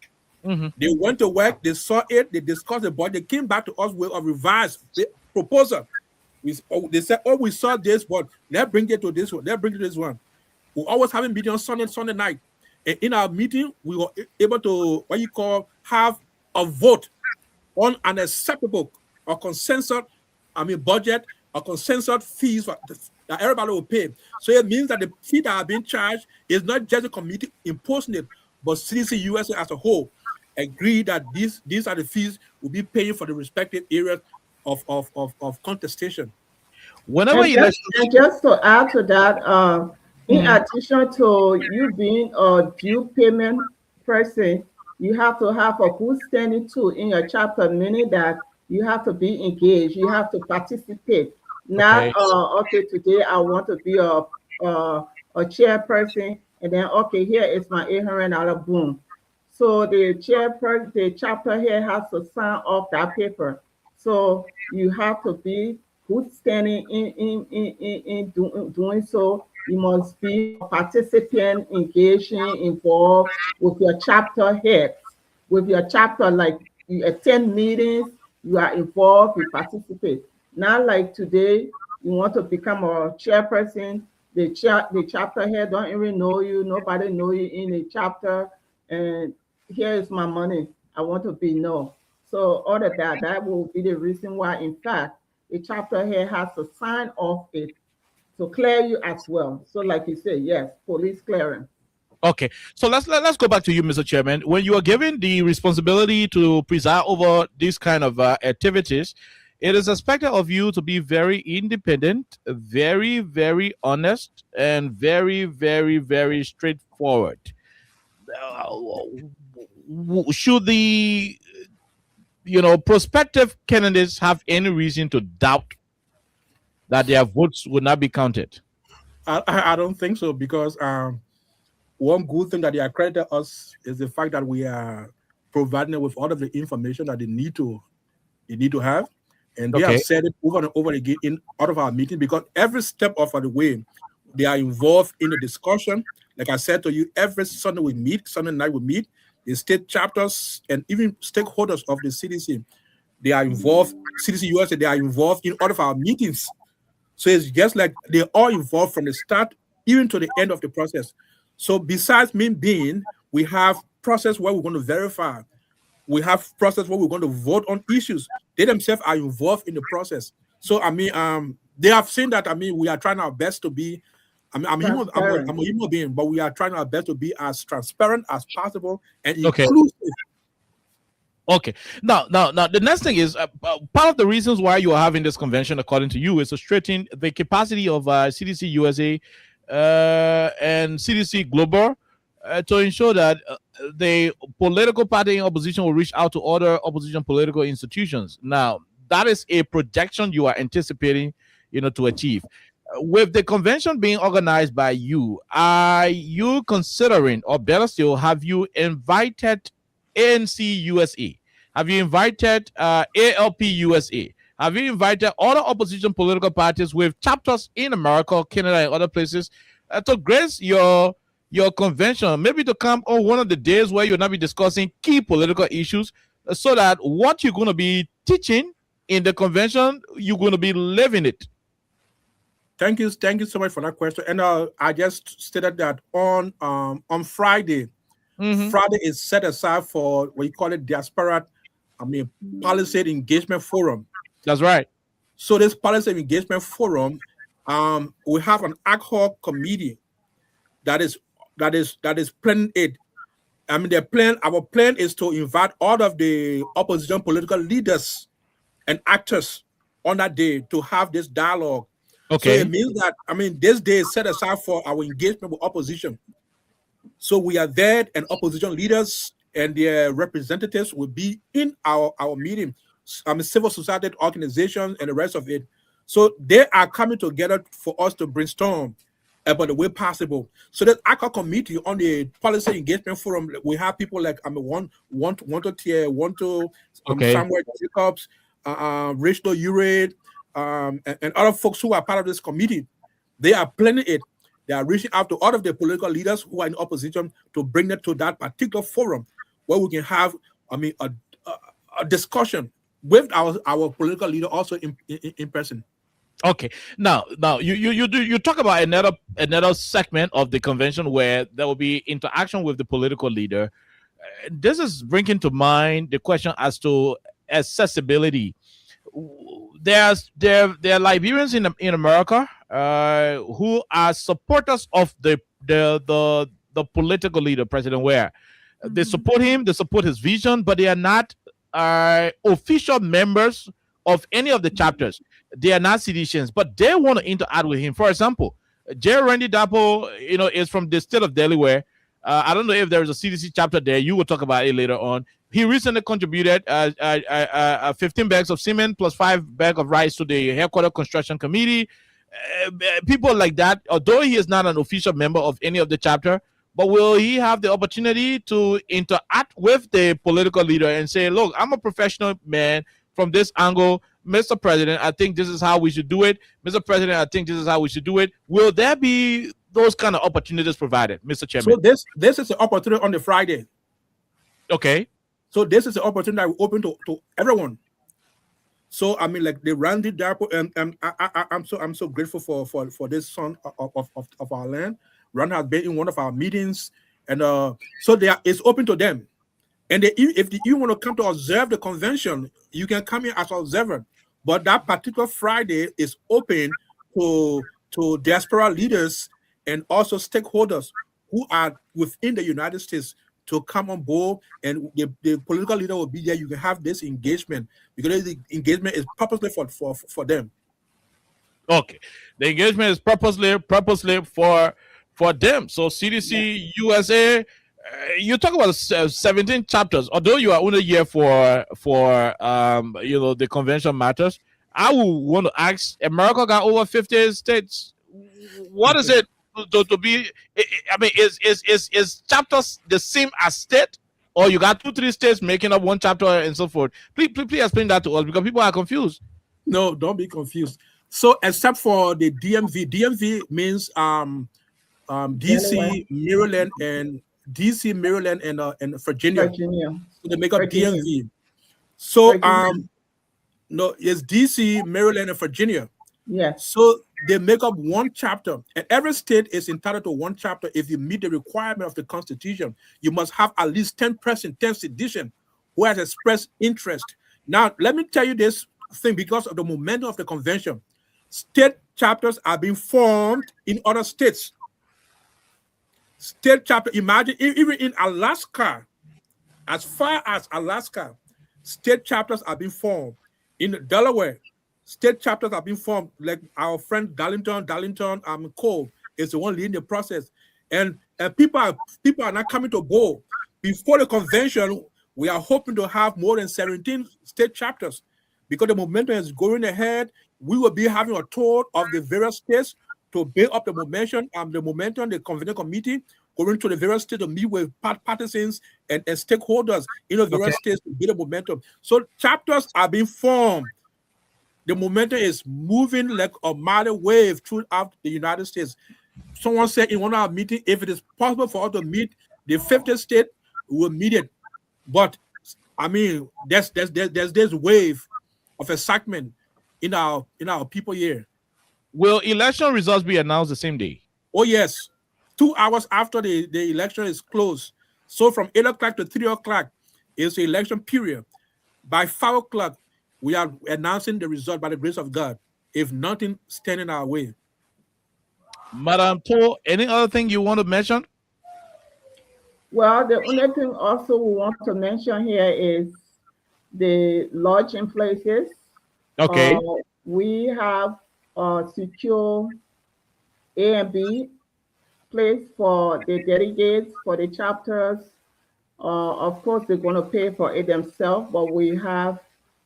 They went to work, they saw it, they discussed the budget, they came back to us with a revised proposal. They said, oh, we saw this, but let's bring it to this one. Let's bring it to this one. We always have a meeting on Sunday night. And in our meeting, we were able to, have a vote on an acceptable or consensus, budget, or consensus fees that everybody will pay. So it means that the fee that are being charged is not just the committee imposing it, but CDC USA as a whole agree that these are the fees we'll be paying for the respective areas of contestation. Just to add to that, in addition to you being a due payment person, you have to have a good standing too in your chapter, meaning that you have to be engaged, you have to participate. Not today I want to be a chairperson, and then here is my $800 boom. So the chapter here has to sign off that paper. So you have to be good standing in doing so. You must be a participant, engaging, involved with your chapter head. With your chapter, like you attend meetings, you are involved, you participate. Not like today, you want to become a chairperson, the chapter head don't even know you. Nobody know you in the chapter, and here is my money. I want to be known. So all of that, that will be the reason why, in fact, the chapter head has to sign off it to clear you as well. So like you say, yes, police clearance. Okay, so let's go back to you, Mr. Chairman. When you are given the responsibility to preside over these kind of activities, it is expected of you to be very independent, very, very honest, and very, very, very straightforward. Should the prospective candidates have any reason to doubt that their votes will not be counted? I don't think so, because one good thing that they accredit us is the fact that we are providing them with all of the information that they need to have, and they have said it over and over again in all of our meetings, because every step of the way they are involved in the discussion. Like I said to you, every Sunday night we meet, the state chapters and even stakeholders of the CDC, they are involved. CDC USA, they are involved in all of our meetings. So it's just like they're all involved from the start even to the end of the process. So besides me being, we have process where we're going to verify. We have process where we're going to vote on issues. They themselves are involved in the process. So they have seen that. We are trying our best to be. I'm a human being, but we are trying our best to be as transparent as possible and inclusive. Okay. Now, the next thing is part of the reasons why you are having this convention, according to you, is to strengthen the capacity of CDC USA and CDC Global to ensure that the political party in opposition will reach out to other opposition political institutions. Now, that is a projection you are anticipating, to achieve. With the convention being organized by you, are you considering, or better still, have you invited ANC USA? Have you invited ALP USA? Have you invited other opposition political parties with chapters in America, Canada, and other places to grace your convention, maybe to come on one of the days where you'll not be discussing key political issues, so that what you're going to be teaching in the convention, you're going to be living it? Thank you so much for that question. And I just stated that on Friday, Friday is set aside for what you call it diaspora, policy engagement forum. That's right. So this policy engagement forum, we have an ad hoc committee that is planning it. Our plan is to invite all of the opposition political leaders and actors on that day to have this dialogue. Okay. So it means that this day is set aside for our engagement with opposition. So we are there, and opposition leaders and their representatives will be in our meeting. Civil society organizations and the rest of it. So they are coming together for us to brainstorm about the way possible. So that ACA committee on the policy engagement forum, we have people like Samuel Jacobs, Rachel Urate, and other folks who are part of this committee. They are planning it. They are reaching out to all of the political leaders who are in opposition to bring them to that particular forum where we can have a discussion with our political leader also in person. Okay. Now you talk about another segment of the convention where there will be interaction with the political leader. This is bringing to mind the question as to accessibility. There are Liberians in America who are supporters of the political leader, President Ware. They support him, they support his vision, but they are not official members of any of the chapters. They are not citizens, but they want to interact with him. For example, J. Randy Dapo, is from the state of Delaware. I don't know if there is a CDC chapter there. You will talk about it later on. He recently contributed 15 bags of cement plus 5 bags of rice to the headquarters construction committee. People like that, although he is not an official member of any of the chapter, but will he have the opportunity to interact with the political leader and say, look, I'm a professional man from this angle. Mr. President, I think this is how we should do it. Mr. President, I think this is how we should do it. Will there be those kind of opportunities provided, Mr. Chairman? So this is the opportunity on the Friday. Okay. So this is the opportunity that we open to everyone. So I mean, like the Randy Darpo, and I'm so grateful for this son of our land. Ron has been in one of our meetings, and so it's open to them. And if you want to come to observe the convention, you can come here as an observer. But that particular Friday is open to diaspora leaders and also stakeholders who are within the United States to come on board, and the political leader will be there. You can have this engagement because the engagement is purposely for them. Okay, the engagement is purposely for them. So CDC USA, you talk about 17 chapters. Although you are only here for the convention matters, I would want to ask. America got over 50 states. What is it to be? I mean, is chapters the same as state, or you got 2-3 states making up one chapter and so forth? Please explain that to us because people are confused. No, don't be confused. So, except for the DMV means DC, Maryland, and Virginia. So they make up DMV. So no, it's DC, Maryland, and Virginia. Yes. So they make up one chapter, and every state is entitled to one chapter. If you meet the requirement of the Constitution, you must have at least 10 persons, 10 citizens who has expressed interest. Now, let me tell you this thing because of the momentum of the convention. State chapters are being formed in other states. State chapter, imagine even in Alaska, as far as Alaska, state chapters are being formed. In Delaware, state chapters are being formed. Like our friend Darlington Cole is the one leading the process, and people are not coming to board. Before the convention, we are hoping to have more than 17 state chapters because the momentum is going ahead. We will be having a tour of the various states to build up the momentum. The convention committee going to the various states to meet with partisans and stakeholders in the various states to build a momentum. So chapters are being formed. The momentum is moving like a mighty wave throughout the United States. Someone said in one of our meetings, if it is possible for us to meet the 50th state, we will meet it. But I mean, there's this wave of excitement in our people here. Will election results be announced the same day? Oh yes, 2 hours after the election is closed. So from 8 o'clock to 3 o'clock is the election period. By 5 o'clock, we are announcing the result by the grace of God, if nothing standing our way. Madam To, any other thing you want to mention? Well, the only thing also we want to mention here is the lodging places. Okay. We have secure A and B place for the delegates, for the chapters. Of course, they're going to pay for it themselves, but we have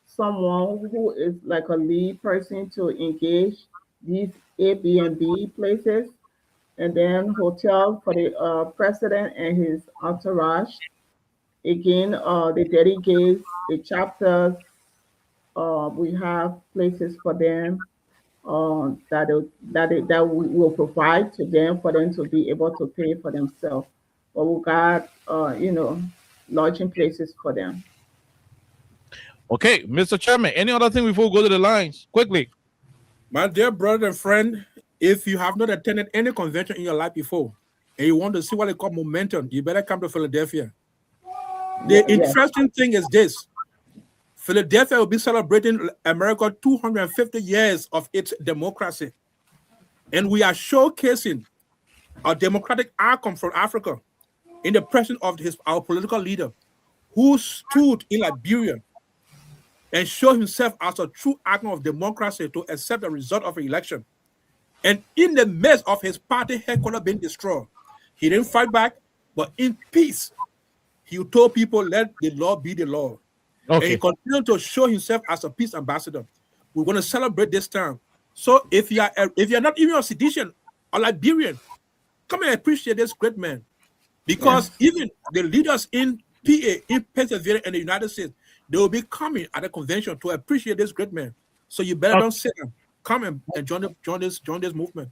someone who is like a lead person to engage these A, B, and B places. And then hotel for the president and his entourage. Again, the delegates, the chapters, we have places for them that we will provide to them for them to be able to pay for themselves. But we got, lodging places for them. Okay, Mr. Chairman, any other thing before we go to the lines? Quickly. My dear brother and friend, if you have not attended any convention in your life before and you want to see what they call momentum, you better come to Philadelphia. The interesting thing is this. Philadelphia will be celebrating America 250 years of its democracy. And we are showcasing a democratic outcome from Africa in the presence of our political leader who stood in Liberia and showed himself as a true icon of democracy to accept the result of an election. And in the midst of his party headquarters being destroyed, he didn't fight back, but in peace, he told people, let the law be the law. Okay. And he continued to show himself as a peace ambassador. We're going to celebrate this time. So if you're not even a citizen or Liberian, come and appreciate this great man. Because even the leaders in PA, in Pennsylvania, and the United States, they will be coming at the convention to appreciate this great man. So you better don't sit down. Come and join this movement.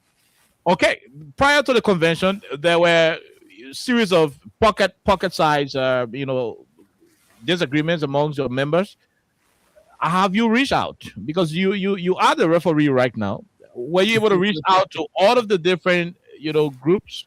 Okay. Prior to the convention, there were a series of pocket size, disagreements amongst your members. have you reached out? Because you are the referee right now. Were you able to reach out to all of the different groups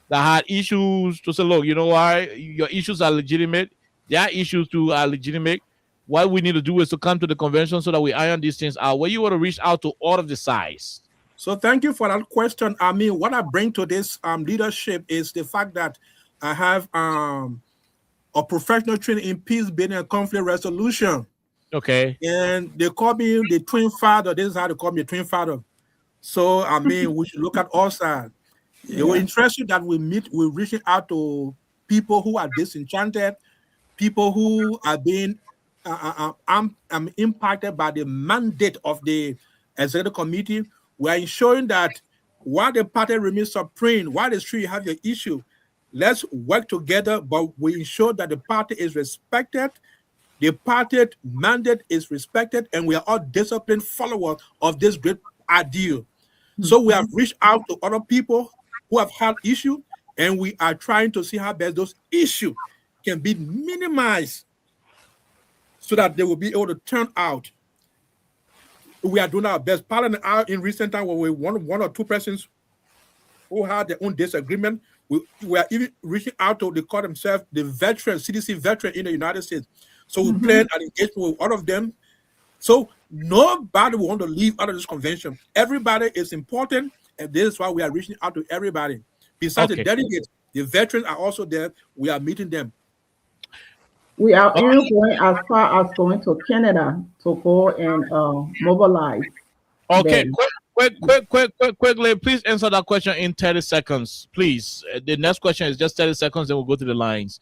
that had issues to say, look, you know why your issues are legitimate, their issues too are legitimate. What we need to do is to come to the convention so that we iron these things out. Were you able to reach out to all of the sides? So thank you for that question. I mean, what I bring to this leadership is the fact that I have a professional training in peace building and conflict resolution. Okay. And they call me the twin father. This is how they call me, twin father. So I mean, we should look at all sides. It will interest you that we're reaching out to people who are disenchanted, people who are being impacted by the mandate of the executive committee. We are ensuring that while the party remains supreme, while it's true you have your issue, let's work together, but we ensure that the party is respected, the party mandate is respected, and we are all disciplined followers of this great ideal. So we have reached out to other people who have had issues, and we are trying to see how best those issues can be minimized so that they will be able to turn out. We are doing our best. Parliament in recent time, when we one or two persons who had their own disagreement, we are even reaching out to, they call themselves the veteran, CDC veteran in the United States. So we plan an engagement with all of them. So nobody will want to leave out of this convention. Everybody is important, and this is why we are reaching out to everybody. Besides the delegates, the veterans are also there. We are meeting them. We are even going as far as going to Canada to go and mobilize. Okay, quickly, please answer that question in 30 seconds, please. The next question is just 30 seconds, then we'll go to the lines.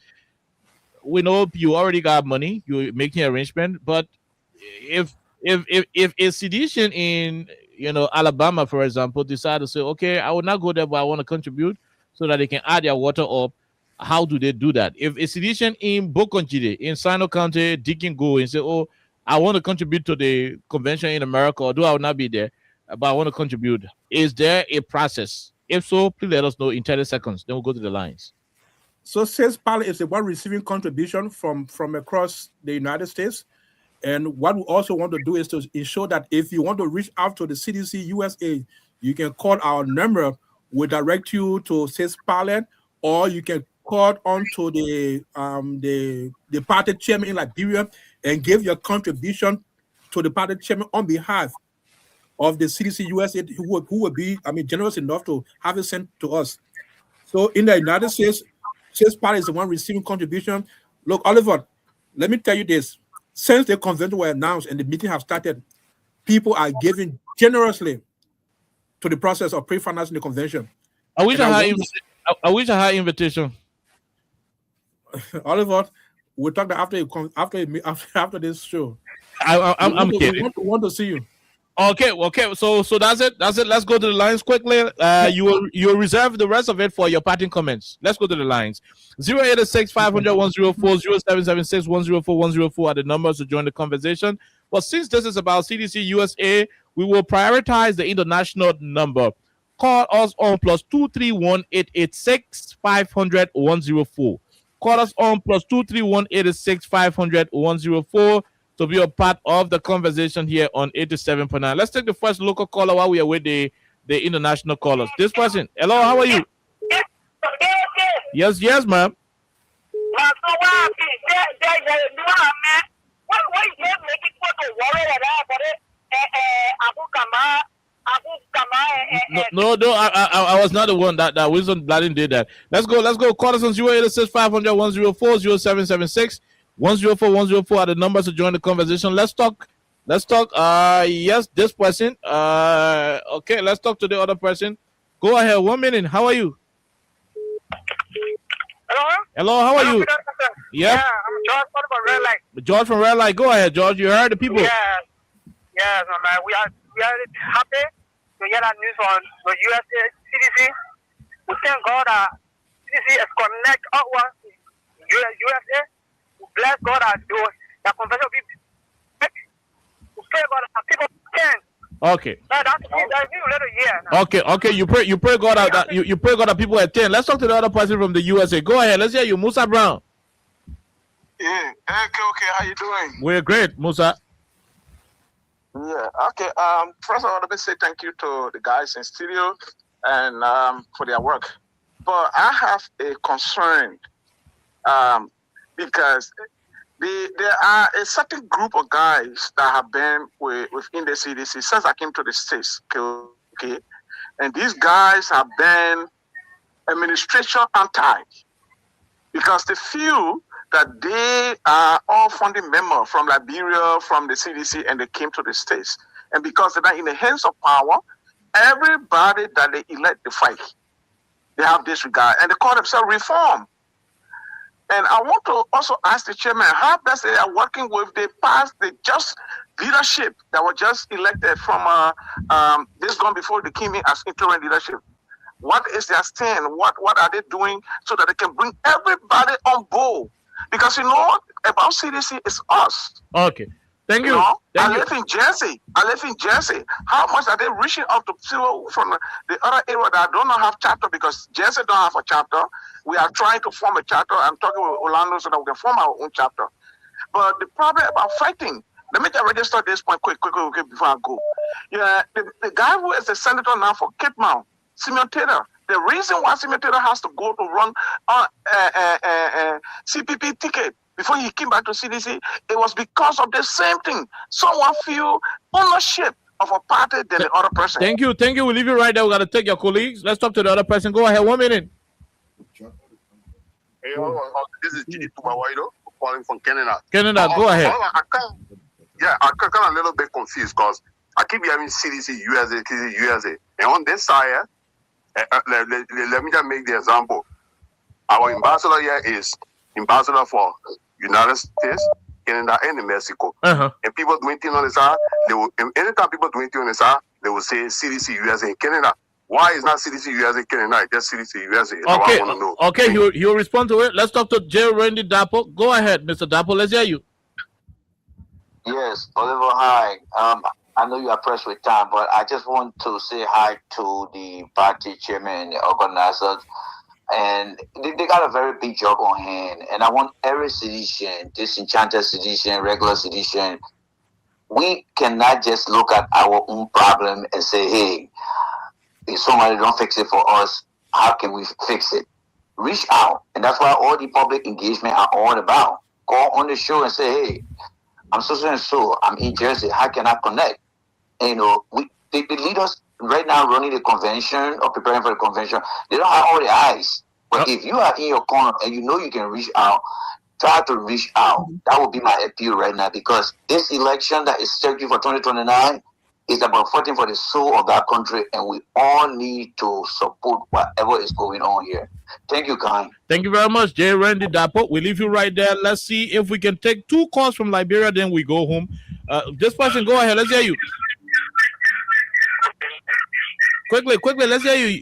We know you already got money, you're making an arrangement, but if a sedition in Alabama, for example, decide to say, okay, I will not go there, but I want to contribute so that they can add their water up, how do they do that? If a sedition in Bokonjide, in Sino County, they can go and say, oh, I want to contribute to the convention in America, although I will not be there, but I want to contribute. Is there a process? If so, please let us know in 30 seconds. Then we'll go to the lines. So Says Parliament is the one receiving contribution from across the United States. And what we also want to do is to ensure that if you want to reach out to the CDC USA, you can call our number. We'll direct you to Says Parliament, or you can call on to the party chairman in Liberia and give your contribution to the party chairman on behalf of the CDC USA, who would be, generous enough to have it sent to us. So in the United States, Says Party is the one receiving contribution. Look, Oliver, let me tell you this. Since the convention were announced and the meeting have started, people are giving generously to the process of pre-financing the convention. I wish I had invitation. Oliver, we'll talk after this show. I'm kidding. Want to see you. Okay. So that's it. Let's go to the lines quickly. You will reserve the rest of it for your parting comments. Let's go to the lines. 086 500 104 0776 104 104 are the numbers to join the conversation. But since this is about CDC USA, we will prioritize the international number. Call us on +231 886 500 104. Call us on +231 886 500 104 to be a part of the conversation here on 87.9. Let's take the first local caller while we are with the international callers. This person, hello, how are you? Yes, ma'am. No, I was not the one that Wilson Bladden did that. Let's go. Call us on 086 500 104 0776 104 104 are the numbers to join the conversation. Let's talk. Yes, this person. Okay, let's talk to the other person. Go ahead. 1 minute. How are you? Hello, how are you? Yeah, I'm George from Red Light. George from Red Light. Go ahead, George. You heard the people. Yes, man. We are happy to get that news from the USA CDC. We thank God that CDC has connected us to USA. We bless God that the convention will be. We pray God that people can. Okay. That's a little year now. Okay. You pray God that you pray God that people attend. Let's talk to the other person from the USA. Go ahead. Let's hear you, Musa Brown. Yeah. Okay. How you doing? We're great, Musa. Yeah. Okay. First of all, let me say thank you to the guys in studio and for their work. But I have a concern because there are a certain group of guys that have been within the CDC since I came to the States. Okay, and these guys have been administration anti because they feel that they are all founding members from Liberia, from the CDC, and they came to the States. And because they're not in the hands of power, everybody that they elect, they fight. They have disregard, and they call themselves reform. And I want to also ask the chairman how best they are working with the past, the just leadership that was just elected from this gone before they came in as interim leadership. What is their stand? What are they doing so that they can bring everybody on board? Because you know about CDC is us. Okay. Thank you. I live in Jersey. How much are they reaching out to people from the other area that do not have chapter because Jersey don't have a chapter? We are trying to form a chapter. I'm talking with Orlando so that we can form our own chapter. But the problem about fighting, let me just register this point quick before I go. Yeah, the guy who is the senator now for Cape Mount, Simeon Taylor, the reason why Simeon Taylor has to go to run CPP ticket before he came back to CDC, it was because of the same thing. Someone feel ownership of a party than the other person. Thank you. We'll leave you right there. We got to take your colleagues. Let's talk to the other person. Go ahead. 1 minute. Hey, this is Gidi Tumawaido calling from Canada. Canada, go ahead. I'm kind of a little bit confused because I keep hearing CDC, USA. And on this side, let me just make the example. Our ambassador here is ambassador for United States, Canada, and Mexico. And people doing things on the side, anytime people doing things on the side, they will say CDC, USA, Canada. Why is not CDC, USA, Canada? Just CDC, USA. Okay, I want to know. okay, he'll respond to it. Let's talk to J. Randy Dapo. Go ahead, Mr. Dapo. Let's hear you. Yes, Oliver, hi. I know you are pressed with time, but I just want to say hi to the party chairman and the organizers. And they got a very big job on hand. And I want every citizen, disenchanted citizen, regular citizen, we cannot just look at our own problem and say, hey, if somebody don't fix it for us, how can we fix it? Reach out. And that's why all the public engagement are all about. Call on the show and say, hey, I'm so and so, I'm in Jersey, how can I connect? And, you know, the leaders right now running the convention or preparing for the convention, they don't have all the eyes. But if you are in your corner and you know you can reach out, try to reach out. That would be my appeal right now, because this election that is scheduled for 2029 is about fighting for the soul of that country, and we all need to support whatever is going on here. Thank you, Kai. Thank you very much, J. Randy Dapo. We leave you right there. Let's see if we can take 2 calls from Liberia, then we go home. This person, go ahead. Let's hear you. Quickly, let's hear you.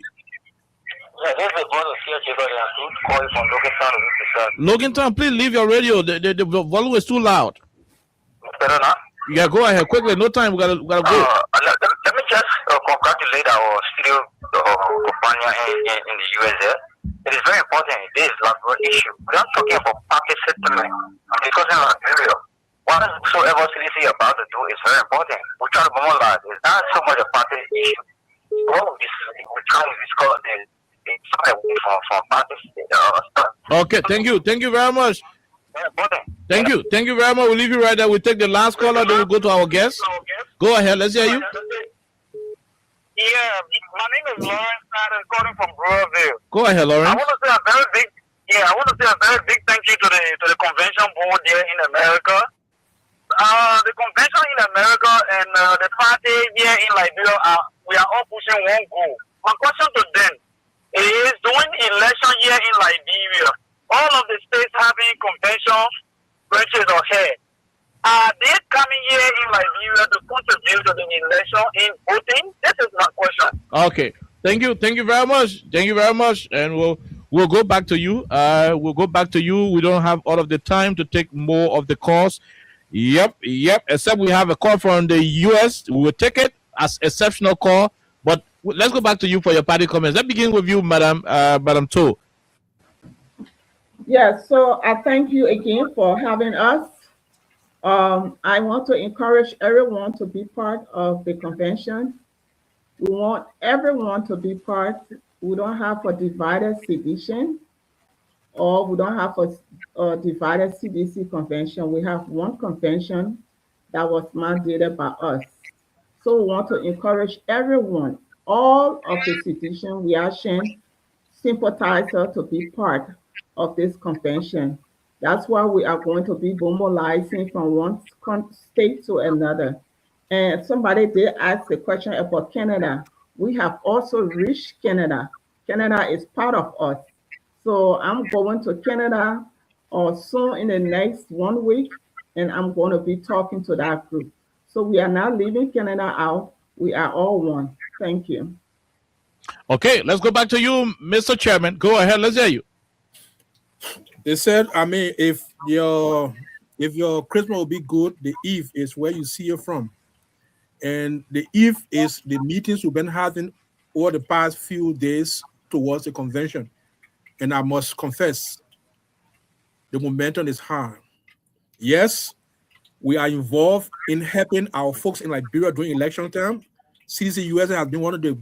Logan Town, please leave your radio. The volume is too loud. Better not? Yeah, go ahead. Quickly, no time. We gotta go. Let me just congratulate our studio companion in the USA. It is very important. This is like an issue. We are talking about party settlement. I'm discussing Liberia. Whatever CDC about to do is very important. We try to mobilize. It's not so much a party issue. All of this, we try to discuss from parties. Okay, thank you very much. Thank you very much. We'll leave you right there. We'll take the last caller, then we'll go to our guest. Go ahead, let's hear you. Yeah, my name is Lawrence. I'm calling from Brewerville. Go ahead, Lawrence. I want to say a very big thank you to the convention board here in America. The convention in America and the party here in Liberia, we are all pushing one goal. My question to them is, during election here in Liberia, all of the states having convention branches or here, are they coming here in Liberia to contribute to the election in voting? This is my question. Okay. Thank you very much. And we'll go back to you. We don't have all of the time to take more of the calls. Yep. Except we have a call from the US. We will take it as exceptional call. But let's go back to you for your party comments. Let's begin with you, Madam To. Yes, so I thank you again for having us. I want to encourage everyone to be part of the convention. We want everyone to be part. We don't have a divided sedition, or we don't have a divided CDC convention. We have one convention that was mandated by us. So we want to encourage everyone, all of the sedition reaction sympathizer, to be part of this convention. That's why we are going to be mobilizing from one state to another. And somebody did ask a question about Canada. We have also reached Canada. Canada is part of us. So I'm going to Canada soon in the next 1 week, and I'm going to be talking to that group. So we are not leaving Canada out. We are all one. Thank you. Okay, let's go back to you, Mr. Chairman. Go ahead, let's hear you. They said, I mean, if your Christmas will be good, the Eve is where you see it from. And the Eve is the meetings we've been having over the past few days towards the convention. And I must confess, the momentum is high. Yes, we are involved in helping our folks in Liberia during election time. CDC USA has been one of the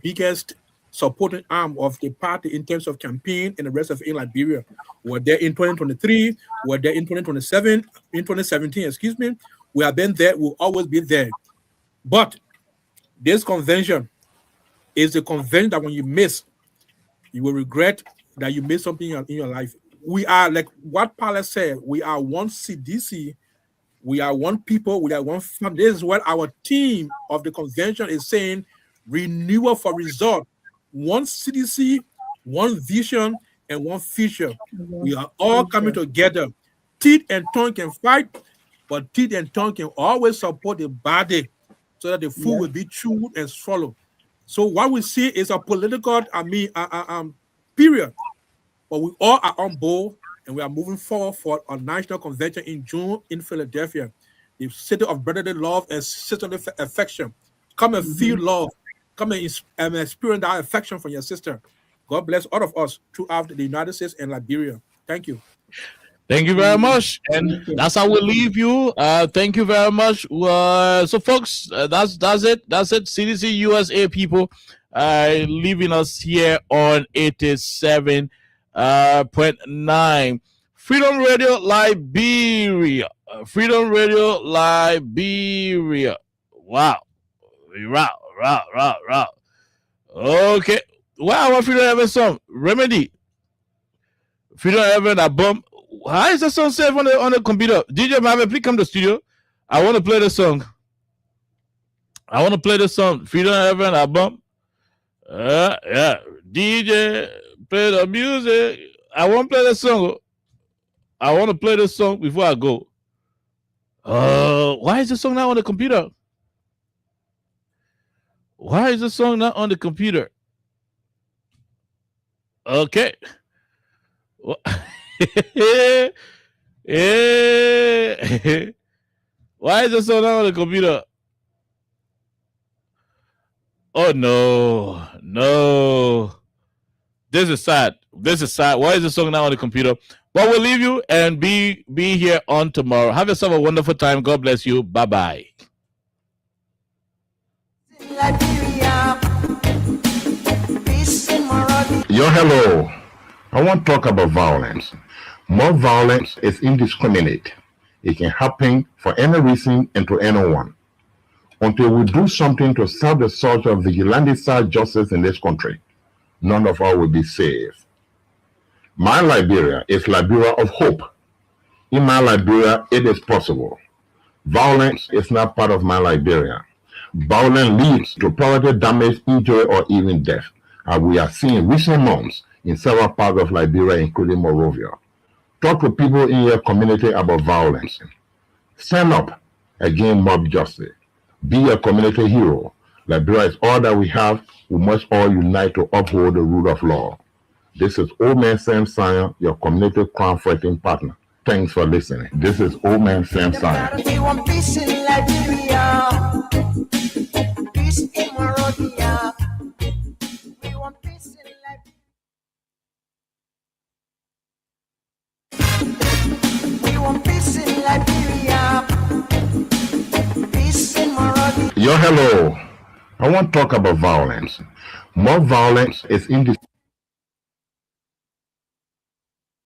biggest supporting arm of the party in terms of campaign and the rest of it in Liberia. We're there in 2023, we're there in 2017, excuse me. We have been there, we'll always be there. But this convention is a convention that when you miss, you will regret that you missed something in your life. We are, like what Paula said, we are one CDC, we are one people, we are one family. This is what our team of the convention is saying: renewal for result. One CDC, one vision, and one future. We are all coming together. Teeth and tongue can fight, but teeth and tongue can always support the body so that the food will be chewed and swallowed. So what we see is a political, period. But we all are on board, and we are moving forward for a national convention in June in Philadelphia. The city of brotherly love and sisterly affection. Come and feel love. Come and experience that affection from your sister. God bless all of us throughout the United States and Liberia. Thank you. Thank you very much. And that's how we'll leave you. Thank you very much. So, folks, that's it. That's it. CDC USA people leaving us here on 87.9. Freedom Radio Liberia. Freedom Radio Liberia. Wow. Wow. Okay. Wow, Freedom Heaven song. Remedy. Freedom Heaven, a bump. How is the song saved on the computer? DJ Marvin, please come to the studio. I want to play the song. Freedom Heaven, a bump. Yeah. DJ, play the music. I want to play the song. I want to play the song before I go. Why is the song not on the computer? Why is the song not on the computer? Okay. Why is the song not on the computer? Oh no. This is sad. Why is the song not on the computer? But we'll leave you and be here on tomorrow. Have yourself a wonderful time. God bless you. Bye-bye. Yo, hello. I want to talk about violence. More violence is indiscriminate. It can happen for any reason and to anyone. Until we do something to serve the sort of vigilante-style justice in this country, none of us will be safe. My Liberia is Liberia of hope. In my Liberia, it is possible. Violence is not part of my Liberia. Violence leads to property damage, injury, or even death, as we are seeing in recent months in several parts of Liberia, including Monrovia. Talk to people in your community about violence. Stand up against mob justice. Be a community hero. Liberia is all that we have. We must all unite to uphold the rule of law. This is Old Man Sam Sion, your community crime fighting partner. Thanks for listening. This is Old Man Sam Sion. We want peace in Liberia. Peace in Monrovia. We want peace in Liberia. We want peace in Liberia. Yo, hello. I want to talk about violence. More violence is indiscriminate.